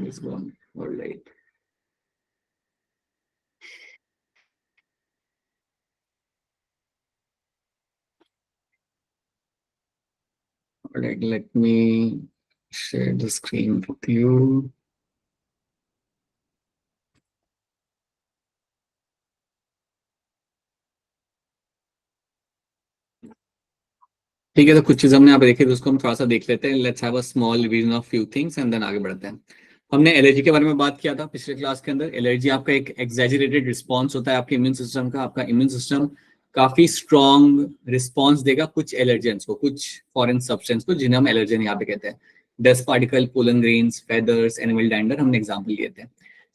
is gone. All right. All right, let me share the screen with you. ठीक है, तो कुछ चीज हमने यहाँ पे देखी, तो उसको हम थोड़ा सा देख लेते हैं. Let's have a small revision of few things and then आगे बढ़ते हैं. हमने एलर्जी के बारे में बात किया था पिछले क्लास के अंदर. एलर्जी आपका एक एग्जैजरेटेड रिस्पॉन्स होता है आपके इम्यून सिस्टम का. आपका इम्यून सिस्टम काफी स्ट्रॉन्ग रिस्पॉन्स देगा कुछ एलर्जेंस को, कुछ फॉरेन सब्सटेंस को, जिन्हें हम एलर्जन यहाँ पे कहते हैं. Dust particle, pollen grains, feathers, animal dander, हमने एग्जाम्पल लिए थे.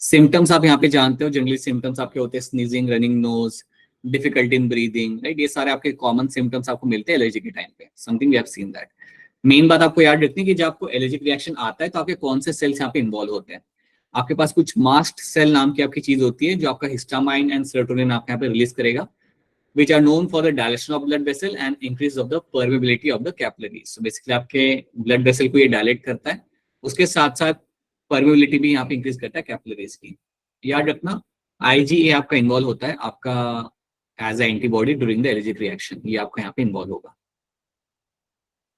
सिम्टम्स आप यहाँ पे जानते हो. जनरली सिम्टम्स आपके होते हैं sneezing, running nose, difficulty in breathing, right. ये सारे आपके कॉमन सिम्टम्स आपको मिलते हैं एलर्जी के टाइम पे. Something we have seen that. Main बात आपको याद रखनी है कि जब आपको एलर्जिक रिएक्शन आता है तो आपके कौन से सेल्स यहाँ पे इन्वॉल्व होते हैं. आपके पास कुछ मास्ट सेल नाम की आपकी चीज होती है जो आपका हिस्टामाइन एंड सेरोटोनिन आपके यहाँ पे रिलीज करेगा, which are known for the dilation of blood vessel and increase of the permeability of the capillaries. So basically आपके blood vessel को ये dilate करता है, उसके साथ साथ permeability भी यहाँ पे increase करता है capillaries की. याद रखना IgA आपका इन्वॉल्व होता है आपका as a antibody during the allergic reaction. ये आपका यहाँ पे इन्वॉल्व होगा.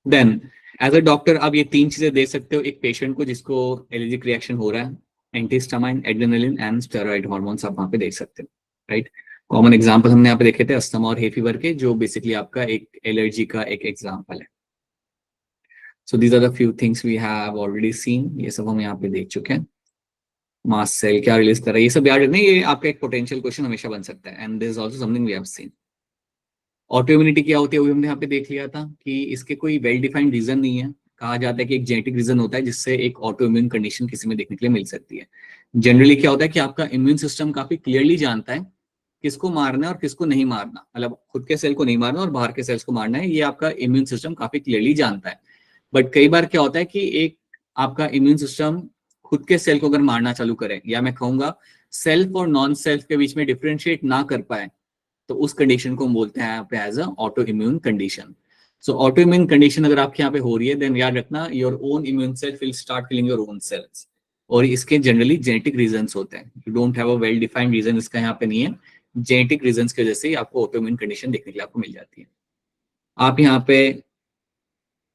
देन एज अ डॉक्टर आप ये तीन चीजें दे सकते हो एक पेशेंट को जिसको एलर्जिक रिएक्शन हो रहा है. Antihistamine, adrenaline and steroid hormones आप वहाँ पे देख सकते हो, राइट. कॉमन एग्जांपल हमने यहाँ पे देखे थे अस्थमा और हे फीवर के, जो बेसिकली आपका एक एलर्जी का एक एग्जांपल है. So these are the few things we have already seen. ये सब हम यहाँ पे देख चुके हैं. मास्ट सेल क्या रिलीज कर रहा है, ये सब याद रखना. ये आपका एक पोटेंशियल क्वेश्चन हमेशा बन सकता है. And this is also something we have seen. Autoimmunity क्या होती है वो हमने यहाँ पे देख लिया था कि इसके कोई वेल डिफाइंड रीजन नहीं है. कहा जाता है कि एक जेनेटिक रीजन होता है जिससे एक ऑटो इम्यून कंडीशन किसी में देखने के लिए मिल सकती है. जनरली क्या होता है कि आपका इम्यून सिस्टम काफी क्लियरली जानता है किसको मारना है और किसको नहीं मारना. मतलब खुद के सेल को नहीं मारना और बाहर के सेल्स को मारना है, ये आपका इम्यून सिस्टम काफी क्लियरली जानता है. बट कई बार क्या होता है कि एक आपका इम्यून सिस्टम खुद के सेल को अगर मारना चालू करे, या मैं कहूंगा सेल्फ और नॉन सेल्फ के बीच में डिफ्रेंशिएट ना कर पाए, तो उस कंडीशन को हम बोलते हैं यहाँ पे as a autoimmune condition. So autoimmune condition अगर आपके यहाँ पे हो रही है, देन याद रखना your own immune self will start killing your own cells. और इसके जनरली जेनेटिक रीजंस होते हैं. You don't have a well defined reason इसका यहाँ पे नहीं है. जेनेटिक रीजंस की वजह से आपको ऑटो इम्यून कंडीशन देखने के लिए आपको मिल जाती है. आप यहाँ पे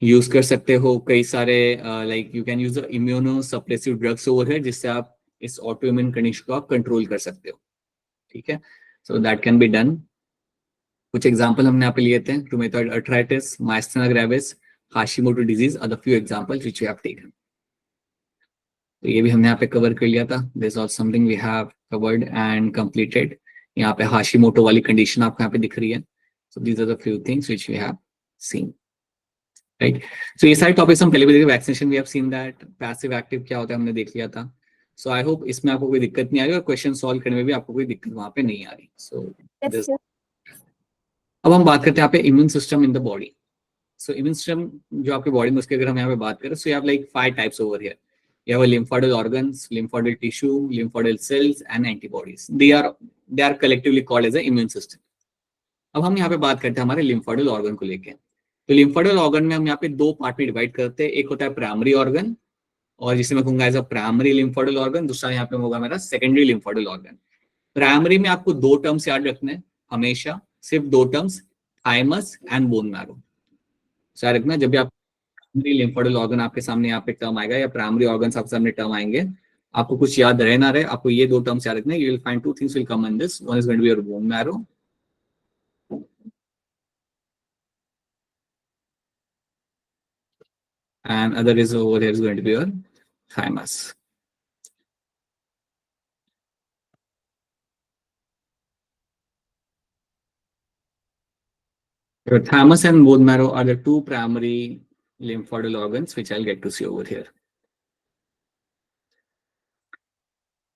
यूज कर सकते हो कई सारे like you can use immuno suppressive drugs over है, जिससे आप इस ऑटो इम्यून कंडीशन को आप कंट्रोल कर सकते हो. ठीक है, so that can be done. कुछ एग्जांपल हमने यहाँ पे लिए थे. Rheumatoid arthritis, myasthenia gravis, Hashimoto disease are the few examples which we have taken. तो ये भी हमने यहाँ पे कवर कर लिया था. This all something we have covered and completed. यहाँ पे हाशिमोटो वाली कंडीशन आपको यहाँ पे दिख रही है. So these are the few things which we have seen, right. सो ये सारे टॉपिक्स हम पहले भी देखे. Vaccination we have seen that. Passive active क्या होता है हमने देख लिया था. सो आई होप इसमें आपको कोई दिक्कत नहीं आ रही और क्वेश्चन सॉल्व करने में भी आपको कोई दिक्कत वहां पे नहीं आ रही. सो अब हम बात करते हैं यहाँ पे immune system in the body. So immune system जो आपके बॉडी में, उसकी अगर हम यहाँ पे बात करें, so you have like 5 types over here. You have a lymphoidal organs, lymphoidal tissue, lymphoidal cells and antibodies. They are collectively called as a immune system. अब हम यहाँ पे बात करते हैं हमारे lymphoidal organ को लेके. तो lymphoidal organ में हम यहाँ पे दो पार्ट में डिवाइड करते हैं. एक होता है प्राइमरी ऑर्गन, और जिसे मैं कहूंगा as a primary lymphoidal organ. दूसरा यहाँ पे होगा मेरा सेकेंडरी lymphoidal organ. प्राइमरी में आपको दो टर्म्स याद रखने हैं हमेशा, सिर्फ दो terms, thymus and bone marrow. याद रखना जब भी आप प्राइमरी लिम्फोइडल ऑर्गन आपके सामने यहाँ पे टर्म आएगा या प्राइमरी ऑर्गन्स आपके सामने टर्म आएंगे, आपको कुछ याद रहे ना रहे, आपको ये दो टर्म्स याद रखने. You will find two things will come in this. One is going to be your bone marrow and other is over here is going to be your thymus. Your thymus and bone marrow are the two primary lymphoidal organs which I'll get to see over here.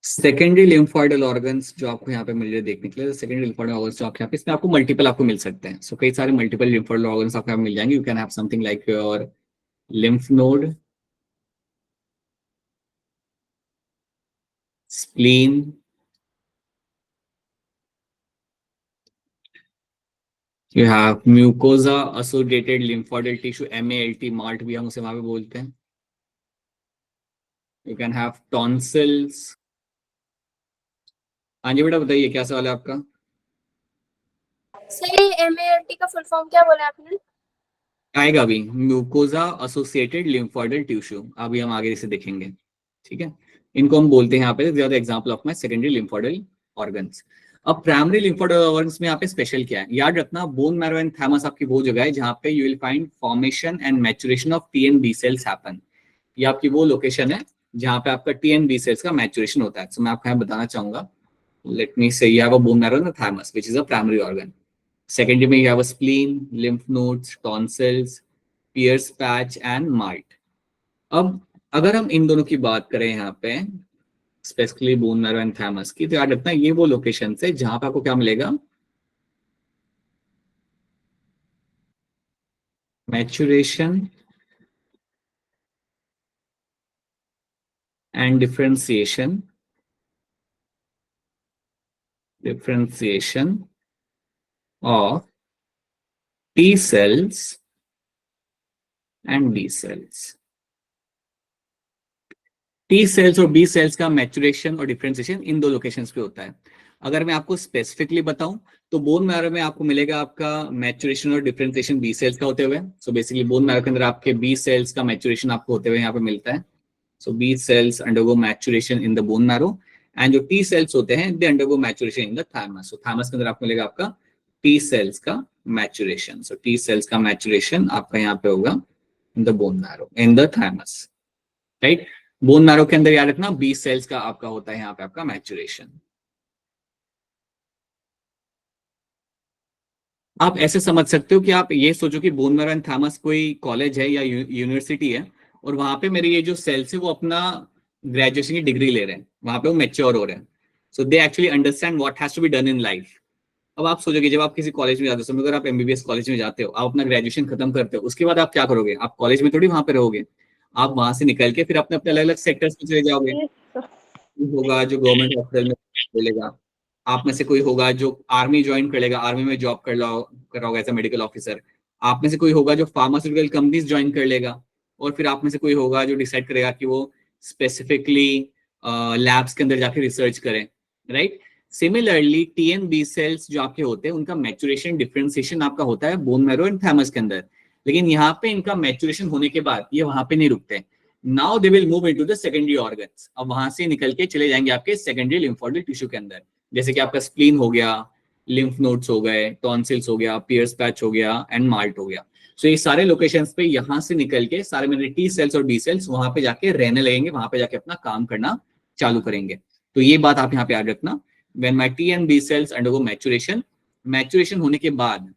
Secondary lymphoidal organs जो आपको यहाँ पे मिल रहे हैं देखने के लिए, secondary lymphoidal organs जो आपके यहाँ पे, इसमें आपको मल्टीपल आपको मिल सकते हैं. सो कई सारे मल्टीपल लिम्फोइडल ऑर्गन्स आपको यहाँ पे मिल जाएंगे. You can have something like your lymph node, spleen, you have mucosa associated lymphoidal tissue, MALT, malt भी हम उसे वहां पे बोलते हैं. You can have tonsils. हाँ जी बेटा बताइए क्या सवाल है आपका। सही, MALT का फुल फॉर्म क्या बोला आपने? आएगा अभी, म्यूकोजा एसोसिएटेड लिम्फोइडल टिश्यू, अभी हम आगे इसे देखेंगे। ठीक है, इनको हम बोलते हैं यहाँ पे ज्यादा example of my secondary lymphoidal organs. अब प्राइमरी लिम्फोइडल ऑर्गन्स में यहाँ पे स्पेशल क्या है, याद रखना बोन मैरो एंड थैमस आपकी वो जगह है जहाँ पे you will find formation and maturation of T and B cells happen. ये आपकी वो लोकेशन है जहाँ पे आपका टी एन बी सेल्स का मैचुरेशन होता है। तो मैं आपको यहाँ बताना चाहूंगा, let me say you have a bone marrow and thymus which is a primary organ. Secondary में you have a spleen, lymph nodes, tonsils, Peyer's patch and MALT. अब अगर हम इन दोनों की बात करें यहाँ पे specifically bone marrow and thymus की, तो याद रखना ये वो लोकेशन है जहां पे आपको क्या मिलेगा, maturation and differentiation of T cells and B cells. T cells और बी सेल्स का मैचुरेशन और डिफरेंशिएशन इन दो लोकेशंस पे होता है। अगर मैं आपको स्पेसिफिकली बताऊं तो बोन मैरो में आपको मिलेगा आपका मैचुरेशन और डिफरेंशिएशन बी सेल्स का होते हुए। सो बेसिकली बोन मैरो के अंदर आपके बी सेल्स का मैचुरेशन आपको होते हुए यहाँ पे मिलता है। So B cells undergo maturation in the bone marrow, and जो टी सेल्स होते हैं they undergo maturation in the thymus. So thymus के अंदर आपको मिलेगा आपका टी सेल्स का मैचुरेशन। सो टी सेल्स का मैचुरेशन आपका यहाँ पे होगा in the bone marrow in the thymus, right. Bone marrow के अंदर याद रखना बी सेल्स का आपका होता है यहाँ पे आपका मैचुरेशन। आप ऐसे समझ सकते हो कि आप ये सोचो कि बोन मैरो एंड थॉमस कोई कॉलेज है या यूनिवर्सिटी है, और वहां पे मेरे ये जो सेल्स है वो अपना ग्रेजुएशन की डिग्री ले रहे हैं, वहां पे वो मेच्योर हो रहे हैं। So they actually understand what has to be done in life. अब आप सोचोगे जब आप किसी कॉलेज में जाते हो, समझो अगर आप एमबीबीएस कॉलेज में जाते हो, आप अपना ग्रेजुएशन खत्म करते हो, उसके बाद आप क्या करोगे, आप कॉलेज में थोड़ी वहां पे रहोगे, आप वहां से निकल के फिर अपने अपने अलग अलग सेक्टर्स में चले जाओगे। होगा जो गवर्नमेंट हॉस्पिटल में मिलेगा, आप में से कोई होगा जो आर्मी ज्वाइन कर लेगा, आर्मी में जॉब कर रहा होगा एज अ मेडिकल ऑफिसर। आप में से कोई होगा जो फार्मास्यूटिकल कंपनीज ज्वाइन कर लेगा, और फिर आप में से कोई होगा जो डिसाइड करेगा कि वो स्पेसिफिकली लैब्स के अंदर जाके रिसर्च करें, right. Similarly T and B cells जो आपके होते हैं उनका मैचुरेशन डिफरेंशिएशन आपका होता है बोन मैरो एंड थैमस के अंदर, लेकिन यहाँ पे इनका मैचुरेशन होने के बाद ये वहां पे नहीं रुकते। Now they will move into the secondary organs. अब वहां से निकल के चले जाएंगे आपके सेकेंडरी लिम्फोइडल टिश्यू के अंदर, जैसे कि आपका स्प्लीन हो गया, लिम्फ नोड्स हो गए, टॉन्सिल्स हो गया, पियर्स पैच हो गया एंड मार्ट हो गया। सो ये सारे लोकेशंस पे यहाँ से निकल के सारे मेरे टी सेल्स और बी सेल्स वहां पे जाके रहने लगेंगे, वहां पे जाके अपना काम करना चालू करेंगे। तो ये बात आप यहाँ पे याद रखना, when my T and B cells undergo maturation, maturation होने के बाद,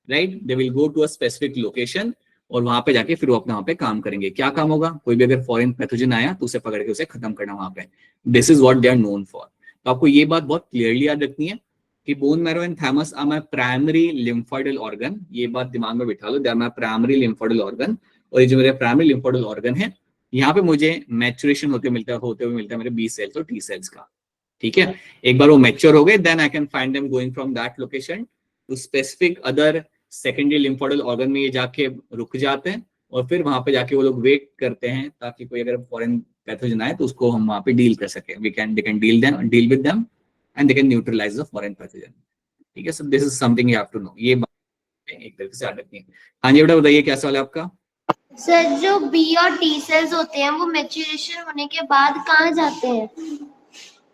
right, they will go to a specific location, और वहां पे जाके फिर वो अपने वहां पे काम करेंगे। क्या काम होगा, कोई भी अगर फॉरेन पैथोजन आया तो उसे पकड़ के उसे खत्म करना वहां पे। This is what they are known for. तो आपको ये बात बहुत क्लियरली याद रखनी है कि bone marrow and thymus are my primary lymphoidal organ. ये बात दिमाग में बिठा लो, they are my primary lymphoidal organ. और ये जो मेरे प्राइमरी लिम्फोइडल ऑर्गन है, यहाँ पे मुझे मैचुरेशन होते हुए मिलता है मेरे बी सेल्स और टी सेल्स का। ठीक है, एक बार वो मैच्योर हो गए then I can find them going from that location to specific other secondary lymphoidal organ में ये जाके रुक जाते हैं, और फिर वहां पे जाके वो लोग वेट करते हैं ताकि कोई अगर फॉरेन पैथोजन आए तो उसको हम वहां पे डील कर सके, we can they can deal with them and they can neutralise the foreign pathogen. ठीक है, so this is something you have to know, ये बात एक तरीके से याद रखनी है। हाँ जी बेटा बताइए क्या सवाल है आपका। सर जो बी और टी सेल्स होते हैं वो मैच्योरेशन होने के बाद कहाँ जाते हैं?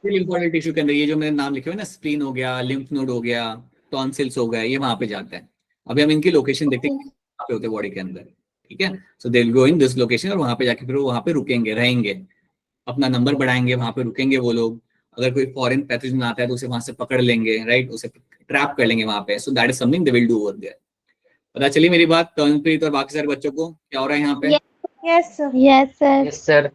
लिम्फोइडल टिश्यू के अंदर ये जो मैंने नाम लिखे हुए ना, स्प्लीन हो गया, लिम्फ नोड हो गया, टॉन्सिल्स हो गए, ये वहां पे जाते हैं। अभी हम इनकी लोकेशन देखते हैं कहाँ पे होते हैं बॉडी के अंदर। ठीक है, so they will go in this location, और वहां पे जाके फिर वो वहां पे रुकेंगे, रहेंगे, अपना नंबर बढ़ाएंगे, वहां पे रुकेंगे वो लोग। अगर कोई फॉरेन पैथोजन आता है तो उसे वहां से पकड़ लेंगे, राइट, उसे ट्रैप कर लेंगे वहां पे। So that is something they will do over there. पता चली मेरी बात तनप्रीत और बाकी सारे बच्चों को क्या हो रहा है यहाँ पे। Yes sir. Yes sir. Yes sir.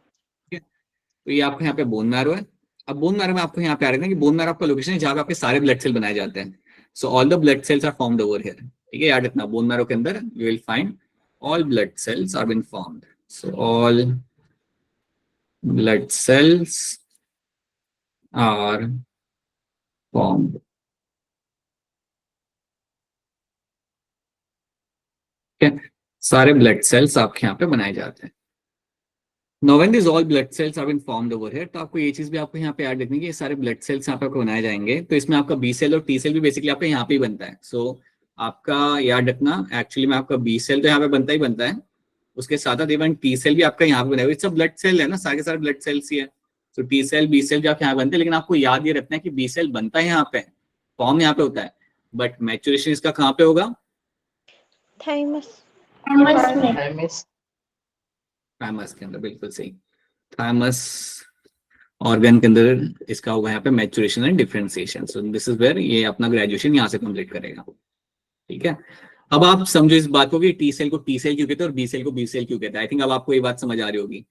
तो ये आपका यहाँ पे बोन मैरो है। अब बोन मैरो में आपको यहाँ पे आ रहा है कि बोन मैरो आपका लोकेशन है जहाँ पे आपके सारे ब्लड सेल बनाए जाते हैं। So all the blood cells are formed over here. ठीक है, याद रखना बोन मैरो के अंदर you will find all blood cells are been formed. So all blood cells are formed. ठीक है, सारे ब्लड सेल्स आपके यहाँ पे बनाए जाते हैं। Now when these all blood cells have been formed over here, तो आपको ये चीज भी आपको यहाँ पे याद रखनी है कि ये सारे ब्लड सेल्स यहाँ पे आपको बनाए जाएंगे, तो इसमें आपका बी सेल और टी सेल भी बेसिकली आपका यहाँ पे ही बनता है। सो आपका याद रखना, एक्चुअली में आपका बी सेल तो यहाँ पे बनता ही बनता है, उसके साथ साथ इवन टी सेल भी आपका यहाँ पे बना है। सब ब्लड सेल है ना, सारे के सारे ब्लड सेल्स ही है। तो टी सेल बी सेल जो आपके यहाँ बनते हैं, लेकिन आपको याद ये रखना है कि बी सेल बनता है यहाँ पे, फॉर्म यहाँ पे होता है, बट मैच्योरेशन इसका कहाँ पे होगा? थाइमस थाइमस के अंदर, बिल्कुल सही, थाइमस ऑर्गन के अंदर इसका होगा यहाँ पे maturation and differentiation. So this is where ये अपना ग्रेजुएशन यहाँ से कंप्लीट करेगा। ठीक है, अब आप समझो इस बात को कि टी सेल को टी सेल क्यों कहते हैं और बी सेल को बी सेल क्यों कहते हैं। आई थिंक अब आपको ये बात समझ आ रही होगी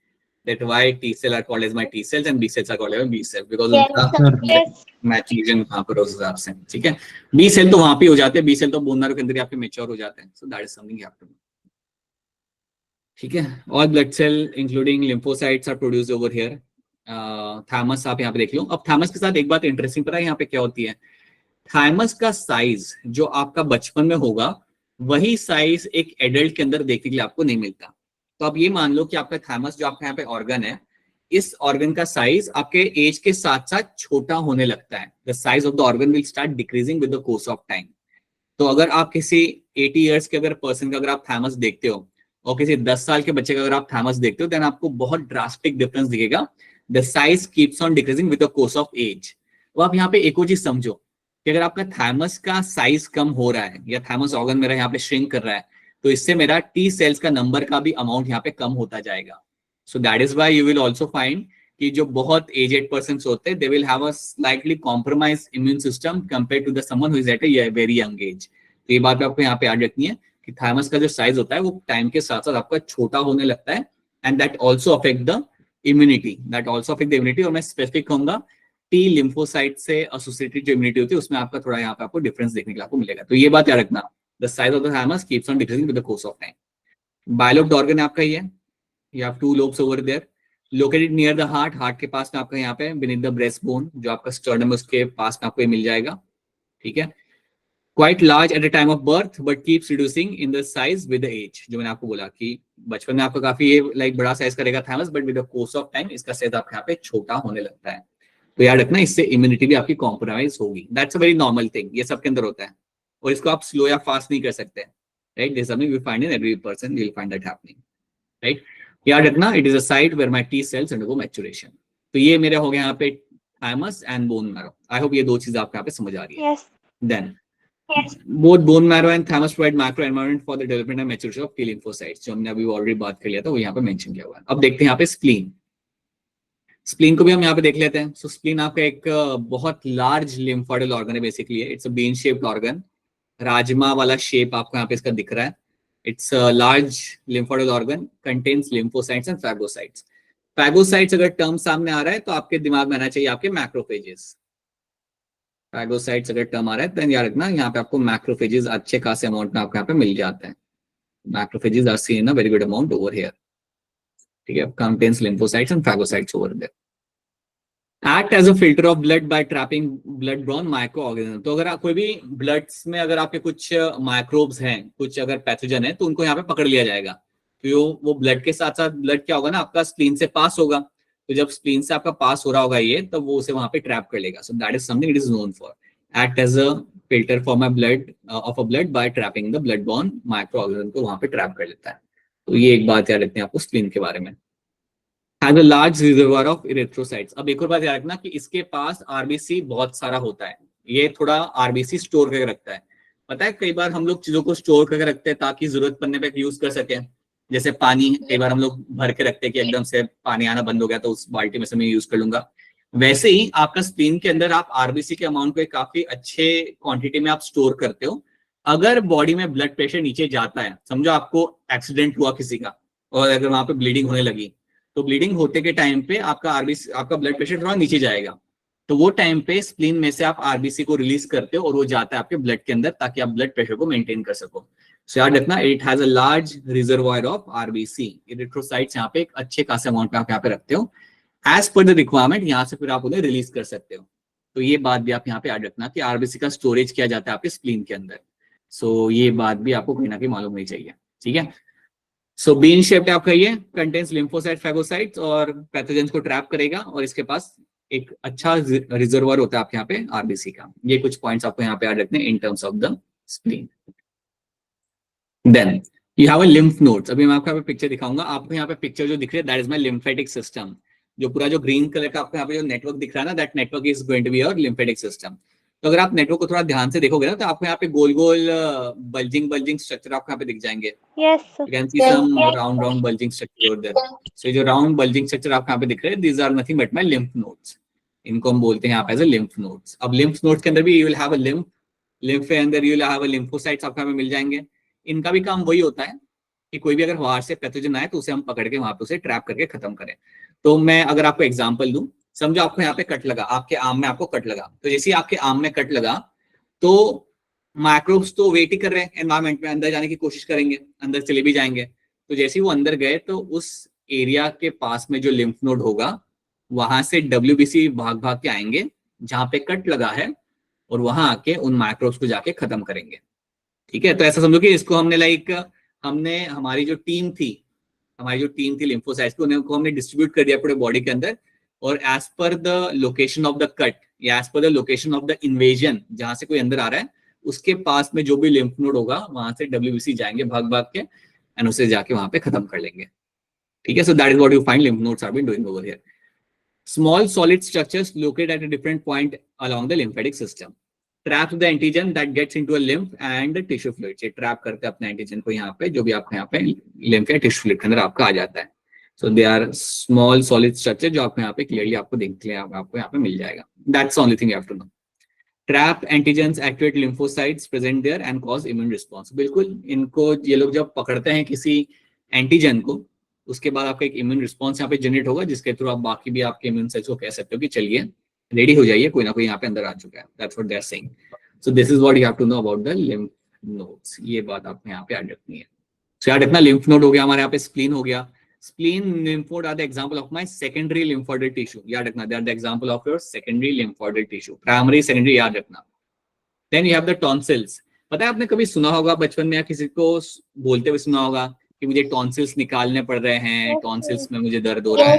that why T cell are called as my T cells and B cells are called as my B cells because उनका मैच्योरेशन कहाँ पर उस हिसाब से। ठीक है, बी सेल तो वहां पे हो जाते हैं, बी सेल तो बोन मैरो के अंदर आपके मैच्योर हो जाते हैं। So that is something you have to know. ठीक है, all blood cell including lymphocytes are produced over here. Thymus आप यहाँ पे देख लो। अब थाइमस के साथ एक बात इंटरेस्टिंग पता है यहाँ पे क्या होती है, थाइमस का साइज जो आपका बचपन में होगा वही साइज एक एडल्ट के अंदर देखने के लिए आपको नहीं मिलता। तो अब ये मान लो कि आपका थाइमस जो आपका यहाँ पे ऑर्गन है, इस ऑर्गन का साइज आपके एज के साथ साथ छोटा होने लगता है। The size of the organ will start decreasing with the course of time. तो अगर आप किसी 80 इयर्स के अगर पर्सन का अगर आप थाइमस देखते हो और किसी 10 साल के बच्चे का अगर आप थाइमस देखते हो, देन आपको बहुत ड्रास्टिक डिफरेंस दिखेगा। The size keeps on decreasing with the course of age. तो आप यहाँ पे एक और चीज समझो कि अगर आपका थाइमस का साइज कम हो रहा है या थाइमस ऑर्गन मेरा यहाँ पे श्रिंक कर रहा है, तो इससे मेरा टी सेल्स का नंबर का भी अमाउंट यहाँ पे कम होता जाएगा। So that is why you will also find कि जो बहुत एजेड पर्संस होते हैं, they will have a slightly compromise immune system compare to the someone who is at a very young age. तो ये बात भी आपको यहाँ पे याद रखनी है कि थाइमस का जो साइज होता है वो टाइम के साथ साथ आपका छोटा होने लगता है, and that also affect the immunity, और मैं स्पेसिफिक कहूंगा टी लिम्फोसाइट से एसोसिएटेड जो इम्यूनिटी होती है उसमें आपका थोड़ा यहाँ पे आपको डिफरेंस देखने के लिए आपको मिलेगा। तो ये बात याद रखना, the size of the thymus keeps on decreasing with the course of time. Bilobed organ आपका ही है, you have two lobes over there located near the heart। Heart के पास में आपका यहाँ पे beneath the breastbone, जो आपका sternum उसके पास में आपको ये मिल जाएगा। ठीक है, quite large at the time of birth but keeps reducing in the size with the age। जो मैंने आपको बोला कि बचपन में आपका काफी ये लाइक बड़ा साइज करेगा thymus, but with the course of time इसका साइज आपके यहाँ पे छोटा होने लगता है। तो याद रखना, इससे इम्यूनिटी भी आपकी कॉम्प्रोमाइज होगी। That's a very normal thing, ये सबके अंदर होता है और इसको आप स्लो या फास्ट नहीं कर सकते। Right, this something we find in every person, you will find that happening. Right, याद रखना, it is a site where my T cells undergo maturation. तो ये मेरे हो गया यहाँ पे thymus and bone marrow. I hope ये दो चीजें आपको यहाँ पे समझ आ रही है। Then both bone marrow and thymus provide macro environment for the development and maturity of T lymphocytes, जो हमने अभी ऑलरेडी बात कर लिया था, वो यहाँ पे मेंशन किया हुआ है। अब देखते हैं यहाँ पे स्प्लीन। स्प्लीन को भी हम यहाँ पे देख लेते हैं। सो स्प्लीन आपका एक बहुत लार्ज लिम्फोइडल ऑर्गन है basically. It's a bean shaped organ, राजमा वाला शेप आपको यहाँ पे इसका दिख रहा है। It's a large lymphoidal organ, contains lymphocytes and phagocytes. Phagocytes अगर टर्म सामने आ रहा है तो आपके दिमाग में आना चाहिए आपके मैक्रोफेजेस। फैगोसाइट्स अगर टर्म आ रहा है तो याद रखना, यहाँ पे आपको मैक्रोफेजेस अच्छे खासे अमाउंट में आपको यहाँ पे मिल जाते हैं। Macrophages are seen in a very good amount over here. ठीक है, contains lymphocytes and phagocytes over there. Act as a filter of blood by trapping blood borne micro organism. तो अगर कोई भी ब्लड्स में अगर आपके कुछ माइक्रोब्स हैं, कुछ अगर पैथोजन है, तो उनको यहाँ पे पकड़ लिया जाएगा। तो वो ब्लड के साथ साथ ब्लड क्या होगा ना, आपका स्प्लीन से पास होगा। तो जब स्प्लीन से आपका पास हो रहा होगा ये, तब वो उसे वहां पे ट्रैप कर लेगा। So that is something it is known for, act as a filter for my blood of a blood by trapping the blood borne micro organism को वहां पे ट्रैप कर लेता है। तो ये एक बात याद रखते हैं आपको स्प्लीन के बारे में। Has a large reservoir of erythrocytes. अब एक और बात याद रखना कि इसके पास आरबीसी बहुत सारा होता है। ये थोड़ा आरबीसी स्टोर करके रखता है। पता है, कई बार हम लोग चीजों को स्टोर करके रखते हैं ताकि जरूरत पड़ने पे यूज कर सके। जैसे पानी, कई बार हम लोग भर के रखते हैं कि एकदम से पानी आना बंद हो गया तो उस बाल्टी में से मैं यूज कर लूंगा। वैसे ही आपका स्प्लीन के अंदर आप आरबीसी के अमाउंट को काफी अच्छे क्वांटिटी में आप स्टोर करते हो। अगर बॉडी में ब्लड प्रेशर नीचे जाता है, समझो आपको एक्सीडेंट हुआ किसी का और अगर वहां पे ब्लीडिंग होने लगी, तो ब्लीडिंग होते के टाइम पे आपका आरबीसी, आपका ब्लड प्रेशर थोड़ा नीचे जाएगा। तो वो टाइम पे स्प्लीन में से आप आरबीसी को रिलीज करते हो और वो जाता है आपके ब्लड के अंदर ताकि आप ब्लड प्रेशर को मेंटेन कर सको। सो याद रखना, it has a large reservoir of RBC. Erythrocytes यहाँ पे एक अच्छे खासे अमाउंट में आप यहाँ पे रखते हो। एज पर द रिक्वायरमेंट यहाँ से फिर आप उन्हें रिलीज कर सकते हो। तो ये बात भी आप यहाँ पे याद रखना कि आरबीसी का स्टोरेज किया जाता है आपके स्प्लीन के अंदर। सो ये बात भी आपको कहीं ना कहीं मालूम नहीं चाहिए। ठीक है, सो बीन शेप्ड आपका ये कंटेन्स लिम्फोसाइट फेगोसाइट्स और पैथोजेंस को ट्रैप करेगा और इसके पास एक अच्छा रिजर्वर होता है आपके यहाँ पे आरबीसी का। ये कुछ पॉइंट्स आपको यहाँ पे याद रखने in terms of the spleen. Then you have a lymph nodes. अभी मैं आपको यहाँ पे पिक्चर दिखाऊंगा। आपको यहाँ पे पिक्चर जो दिख रही है that is my lymphatic system. जो पूरा जो ग्रीन कलर का आपको यहाँ पे जो नेटवर्क दिख रहा है ना, that network is going to be your lymphatic system. तो अगर आप नेटवर्क को थोड़ा ध्यान से देखोगे ना तो आपको यहाँ पे गोल गोल बल्जिंग बल्जिंग स्ट्रक्चर आपको यहाँ पे दिख जाएंगे। Yes, sir. You can see some round bulging structure over there. So जो round bulging structure आपको यहाँ पे दिख रहे हैं, these are nothing but my lymph nodes. इनको हम बोलते हैं यहाँ पे as a lymph nodes. अब lymph nodes के अंदर भी you will have a lymph के अंदर you will have a lymphocytes आपको यहाँ पे मिल जाएंगे। इनका भी काम वही होता है कि कोई भी अगर बाहर से पैथोजन आए तो उसे हम पकड़ के वहां पे उसे ट्रैप करके खत्म करें। तो मैं अगर आपको एग्जाम्पल दूं, समझो आपको यहाँ पे कट लगा, आपके आर्म में आपको कट लगा, तो जैसे ही आपके आर्म में कट लगा तो माइक्रोब्स तो वेट ही कर रहे हैं एनवायरमेंट में, अंदर जाने की कोशिश करेंगे, अंदर चले भी जाएंगे। तो जैसे ही वो अंदर गए तो उस एरिया के पास में जो लिम्फ नोड होगा वहां से डब्ल्यूबीसी भाग भाग के आएंगे जहां पे कट लगा है और वहां आके उन माइक्रोब्स को जाके खत्म करेंगे। ठीक है, तो ऐसा समझो कि इसको हमने हमने हमारी जो टीम थी लिम्फोसाइट्स की, उनको हमने डिस्ट्रीब्यूट कर दिया पूरे बॉडी के अंदर, और as per the location of the cut या as per the location of the invasion, जहां से कोई अंदर आ रहा है उसके पास में जो भी लिम्फ नोड होगा वहां से डब्ल्यूबीसी जाएंगे भाग भाग के एंड उसे जाके वहां पे खत्म कर लेंगे। ठीक है, so that is what you find lymph nodes are been doing over here. Small solid structures located at a different point along the lymphatic system trap the antigen that gets into a lymph and tissue fluid. ये trap करते हैं अपने antigen को यहाँ पे, जो भी आपको यहाँ पे लिम्फ या टिश्यू फ्लूइड के अंदर आपका आ जाता है। So they are small solid structure जो आपको यहाँ पे क्लियरली आपको देखते हैं, आपको यहाँ पे मिल जाएगा। That's only thing you have to know. Trap antigens activate lymphocytes present there and cause immune response. बिल्कुल, इनको ये लोग जब पकड़ते हैं किसी एंटीजन को, उसके बाद आपका एक इम्यून रिस्पॉन्स यहाँ पे जनरेट होगा जिसके थ्रू आप बाकी भी आपके इम्यून सेल्स को कह सकते हो कि चलिए रेडी हो जाइए, कोई ना कोई यहाँ पे अंदर आ चुका है। That's what they are saying. So this is what you have to know about the lymph nodes. ये बात आपको यहाँ पे याद रखनी है। सो याद रखना, लिम्फ नोड हो गया हमारे यहाँ पे, स्प्लीन हो गया। Spleen, lymph node are the example of my secondary lymphoidal tissue. याद रखना, they are the example of your secondary lymphoidal tissue. Primary, secondary याद रखना। Then you have the tonsils. पता है आपने कभी सुना होगा बचपन में या किसी को बोलते हुए सुना होगा कि मुझे टॉन्सिल्स निकालने पड़ रहे हैं, टॉन्सिल्स में मुझे दर्द हो रहा है।